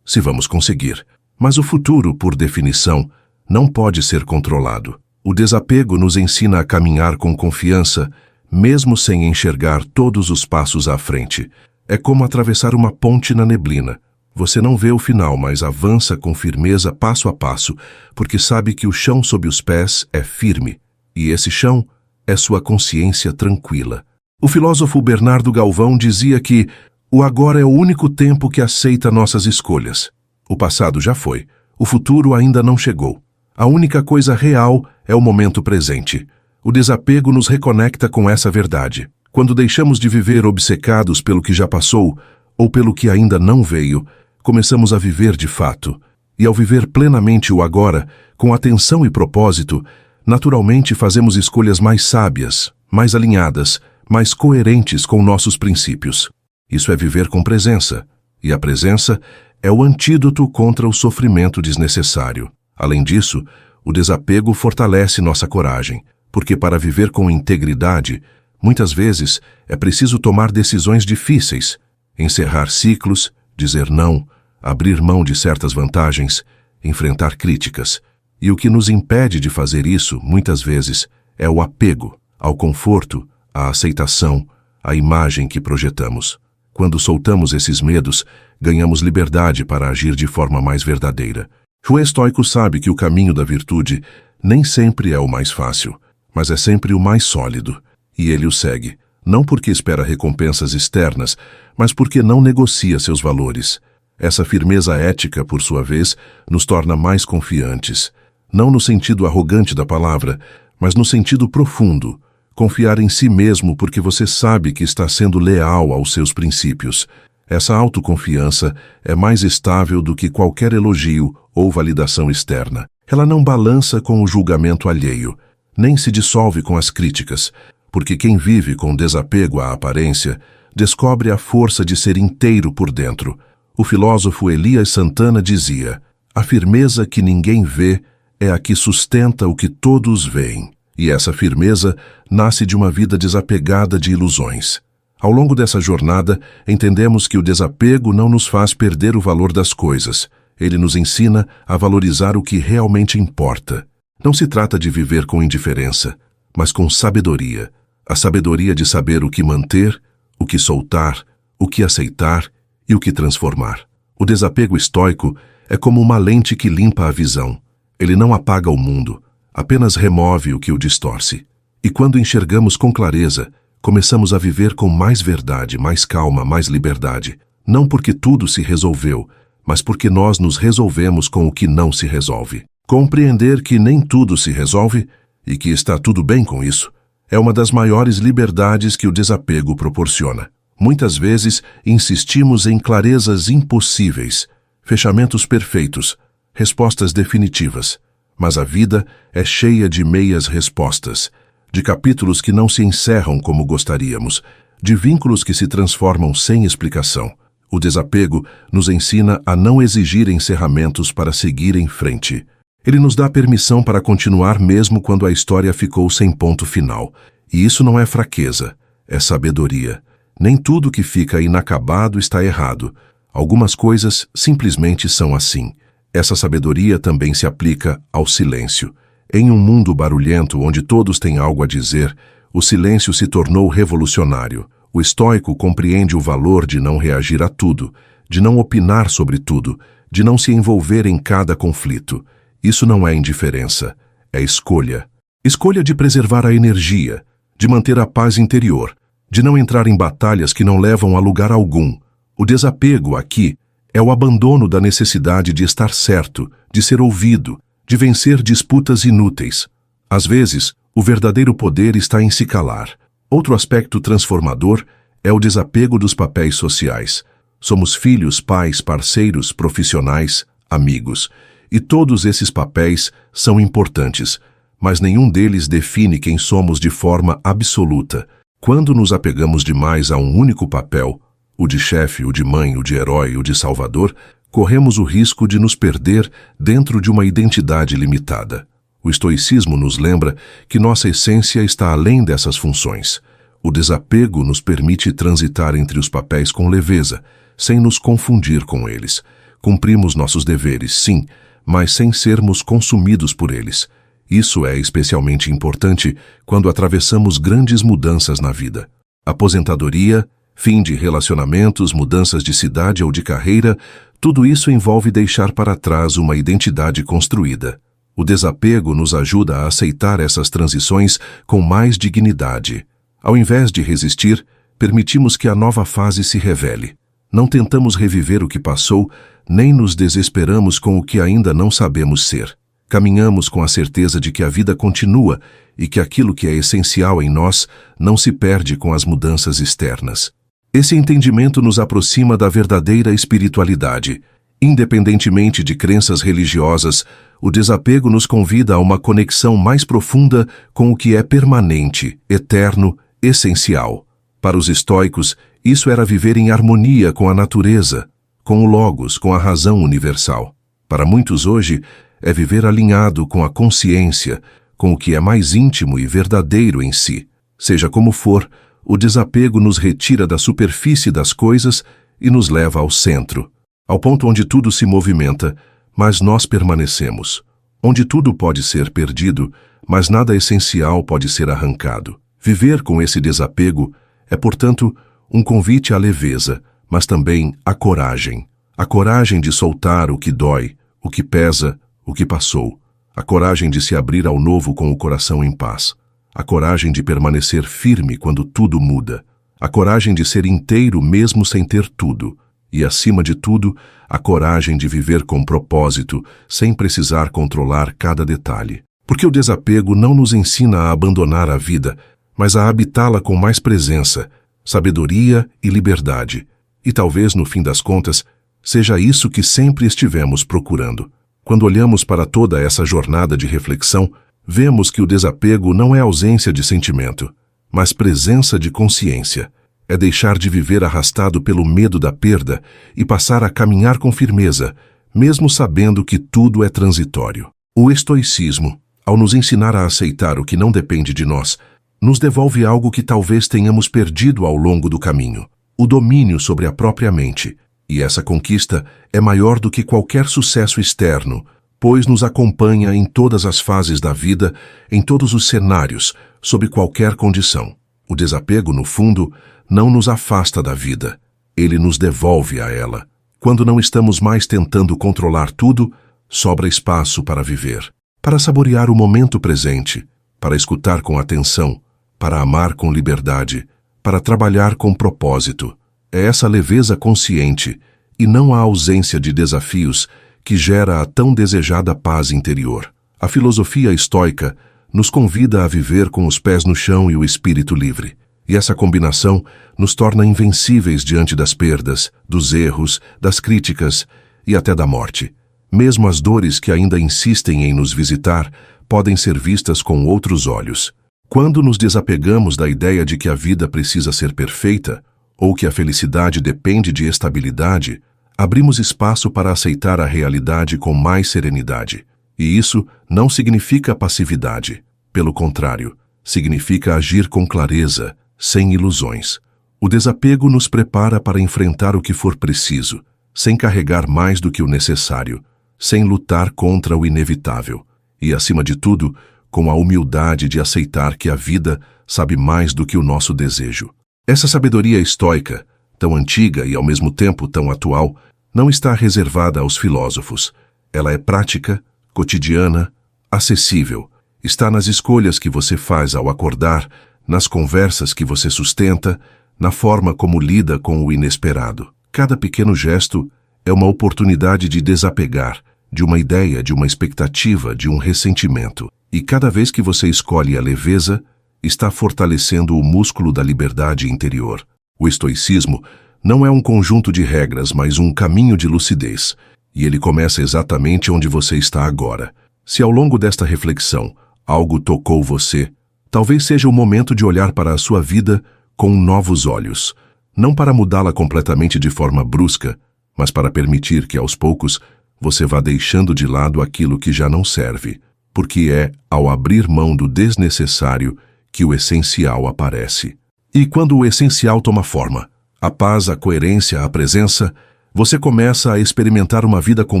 se vamos conseguir. Mas o futuro, por definição, não pode ser controlado. O desapego nos ensina a caminhar com confiança, mesmo sem enxergar todos os passos à frente. É como atravessar uma ponte na neblina. Você não vê o final, mas avança com firmeza passo a passo, porque sabe que o chão sob os pés é firme, e esse chão é sua consciência tranquila. O filósofo Bernardo Galvão dizia que o agora é o único tempo que aceita nossas escolhas. O passado já foi, o futuro ainda não chegou. A única coisa real é o momento presente. O desapego nos reconecta com essa verdade. Quando deixamos de viver obcecados pelo que já passou, ou pelo que ainda não veio, começamos a viver de fato. E ao viver plenamente o agora, com atenção e propósito, naturalmente fazemos escolhas mais sábias, mais alinhadas, mais coerentes com nossos princípios. Isso é viver com presença, e a presença é o antídoto contra o sofrimento desnecessário. Além disso, o desapego fortalece nossa coragem, porque para viver com integridade, muitas vezes é preciso tomar decisões difíceis, encerrar ciclos, dizer não, abrir mão de certas vantagens, enfrentar críticas. E o que nos impede de fazer isso, muitas vezes, é o apego ao conforto, à aceitação, à imagem que projetamos. Quando soltamos esses medos, ganhamos liberdade para agir de forma mais verdadeira. O estoico sabe que o caminho da virtude nem sempre é o mais fácil, mas é sempre o mais sólido. E ele o segue, não porque espera recompensas externas, mas porque não negocia seus valores. Essa firmeza ética, por sua vez, nos torna mais confiantes. Não no sentido arrogante da palavra, mas no sentido profundo. Confiar em si mesmo porque você sabe que está sendo leal aos seus princípios. Essa autoconfiança é mais estável do que qualquer elogio ou validação externa. Ela não balança com o julgamento alheio, nem se dissolve com as críticas, porque quem vive com desapego à aparência descobre a força de ser inteiro por dentro. O filósofo Elias Santana dizia: a firmeza que ninguém vê é a que sustenta o que todos veem. E essa firmeza nasce de uma vida desapegada de ilusões. Ao longo dessa jornada, entendemos que o desapego não nos faz perder o valor das coisas. Ele nos ensina a valorizar o que realmente importa. Não se trata de viver com indiferença, mas com sabedoria. A sabedoria de saber o que manter, o que soltar, o que aceitar e o que transformar. O desapego estoico é como uma lente que limpa a visão. Ele não apaga o mundo, apenas remove o que o distorce. E quando enxergamos com clareza, começamos a viver com mais verdade, mais calma, mais liberdade. Não porque tudo se resolveu, mas porque nós nos resolvemos com o que não se resolve. Compreender que nem tudo se resolve e que está tudo bem com isso é uma das maiores liberdades que o desapego proporciona. Muitas vezes insistimos em clarezas impossíveis, fechamentos perfeitos, respostas definitivas. Mas a vida é cheia de meias respostas, de capítulos que não se encerram como gostaríamos, de vínculos que se transformam sem explicação. O desapego nos ensina a não exigir encerramentos para seguir em frente. Ele nos dá permissão para continuar mesmo quando a história ficou sem ponto final. E isso não é fraqueza, é sabedoria. Nem tudo que fica inacabado está errado. Algumas coisas simplesmente são assim. Essa sabedoria também se aplica ao silêncio. Em um mundo barulhento onde todos têm algo a dizer, o silêncio se tornou revolucionário. O estoico compreende o valor de não reagir a tudo, de não opinar sobre tudo, de não se envolver em cada conflito. Isso não é indiferença, é escolha. Escolha de preservar a energia, de manter a paz interior, de não entrar em batalhas que não levam a lugar algum. O desapego aqui é o abandono da necessidade de estar certo, de ser ouvido, de vencer disputas inúteis. Às vezes, o verdadeiro poder está em se calar. Outro aspecto transformador é o desapego dos papéis sociais. Somos filhos, pais, parceiros, profissionais, amigos. E todos esses papéis são importantes, mas nenhum deles define quem somos de forma absoluta. Quando nos apegamos demais a um único papel, o de chefe, o de mãe, o de herói, o de salvador, corremos o risco de nos perder dentro de uma identidade limitada. O estoicismo nos lembra que nossa essência está além dessas funções. O desapego nos permite transitar entre os papéis com leveza, sem nos confundir com eles. Cumprimos nossos deveres, sim, mas sem sermos consumidos por eles. Isso é especialmente importante quando atravessamos grandes mudanças na vida. Aposentadoria, fim de relacionamentos, mudanças de cidade ou de carreira, tudo isso envolve deixar para trás uma identidade construída. O desapego nos ajuda a aceitar essas transições com mais dignidade. Ao invés de resistir, permitimos que a nova fase se revele. Não tentamos reviver o que passou, nem nos desesperamos com o que ainda não sabemos ser. Caminhamos com a certeza de que a vida continua e que aquilo que é essencial em nós não se perde com as mudanças externas. Esse entendimento nos aproxima da verdadeira espiritualidade. Independentemente de crenças religiosas, o desapego nos convida a uma conexão mais profunda com o que é permanente, eterno, essencial. Para os estoicos, isso era viver em harmonia com a natureza, com o Logos, com a razão universal. Para muitos hoje, é viver alinhado com a consciência, com o que é mais íntimo e verdadeiro em si. Seja como for, o desapego nos retira da superfície das coisas e nos leva ao centro, ao ponto onde tudo se movimenta, mas nós permanecemos. Onde tudo pode ser perdido, mas nada essencial pode ser arrancado. Viver com esse desapego é, portanto, um convite à leveza, mas também à coragem. A coragem de soltar o que dói, o que pesa, o que passou. A coragem de se abrir ao novo com o coração em paz. A coragem de permanecer firme quando tudo muda. A coragem de ser inteiro mesmo sem ter tudo. E, acima de tudo, a coragem de viver com propósito, sem precisar controlar cada detalhe. Porque o desapego não nos ensina a abandonar a vida, mas a habitá-la com mais presença, sabedoria e liberdade. E talvez, no fim das contas, seja isso que sempre estivemos procurando. Quando olhamos para toda essa jornada de reflexão, vemos que o desapego não é ausência de sentimento, mas presença de consciência. É deixar de viver arrastado pelo medo da perda e passar a caminhar com firmeza, mesmo sabendo que tudo é transitório. O estoicismo, ao nos ensinar a aceitar o que não depende de nós, nos devolve algo que talvez tenhamos perdido ao longo do caminho: o domínio sobre a própria mente. E essa conquista é maior do que qualquer sucesso externo, pois nos acompanha em todas as fases da vida, em todos os cenários, sob qualquer condição. O desapego, no fundo, não nos afasta da vida. Ele nos devolve a ela. Quando não estamos mais tentando controlar tudo, sobra espaço para viver, para saborear o momento presente, para escutar com atenção, para amar com liberdade, para trabalhar com propósito. É essa leveza consciente, e não a ausência de desafios, que gera a tão desejada paz interior. A filosofia estoica nos convida a viver com os pés no chão e o espírito livre. E essa combinação nos torna invencíveis diante das perdas, dos erros, das críticas e até da morte. Mesmo as dores que ainda insistem em nos visitar podem ser vistas com outros olhos. Quando nos desapegamos da ideia de que a vida precisa ser perfeita, ou que a felicidade depende de estabilidade, abrimos espaço para aceitar a realidade com mais serenidade. E isso não significa passividade. Pelo contrário, significa agir com clareza, sem ilusões. O desapego nos prepara para enfrentar o que for preciso, sem carregar mais do que o necessário, sem lutar contra o inevitável. E, acima de tudo, com a humildade de aceitar que a vida sabe mais do que o nosso desejo. Essa sabedoria estoica, tão antiga e ao mesmo tempo tão atual, não está reservada aos filósofos. Ela é prática, cotidiana, acessível. Está nas escolhas que você faz ao acordar, nas conversas que você sustenta, na forma como lida com o inesperado. Cada pequeno gesto é uma oportunidade de desapegar, de uma ideia, de uma expectativa, de um ressentimento. E cada vez que você escolhe a leveza, está fortalecendo o músculo da liberdade interior. O estoicismo não é um conjunto de regras, mas um caminho de lucidez, e ele começa exatamente onde você está agora. Se ao longo desta reflexão algo tocou você, talvez seja o momento de olhar para a sua vida com novos olhos. não para mudá-la completamente de forma brusca, mas para permitir que, aos poucos, você vá deixando de lado aquilo que já não serve, porque é ao abrir mão do desnecessário que o essencial aparece. E quando o essencial toma forma, a paz, a coerência, a presença, você começa a experimentar uma vida com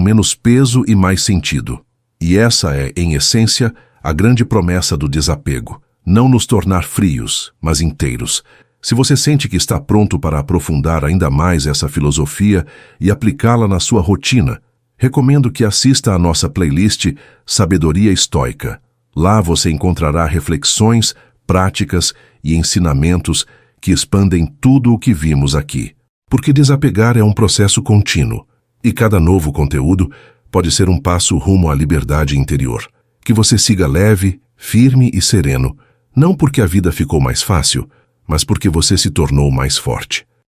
menos peso e mais sentido. E essa é, em essência, a grande promessa do desapego. Não nos tornar frios, mas inteiros. Se você sente que está pronto para aprofundar ainda mais essa filosofia e aplicá-la na sua rotina, recomendo que assista à nossa playlist Sabedoria Estoica. Lá você encontrará reflexões, práticas e ensinamentos que expandem tudo o que vimos aqui. Porque desapegar é um processo contínuo, e cada novo conteúdo pode ser um passo rumo à liberdade interior. Que você siga leve, firme e sereno, não porque a vida ficou mais fácil, mas porque você se tornou mais forte.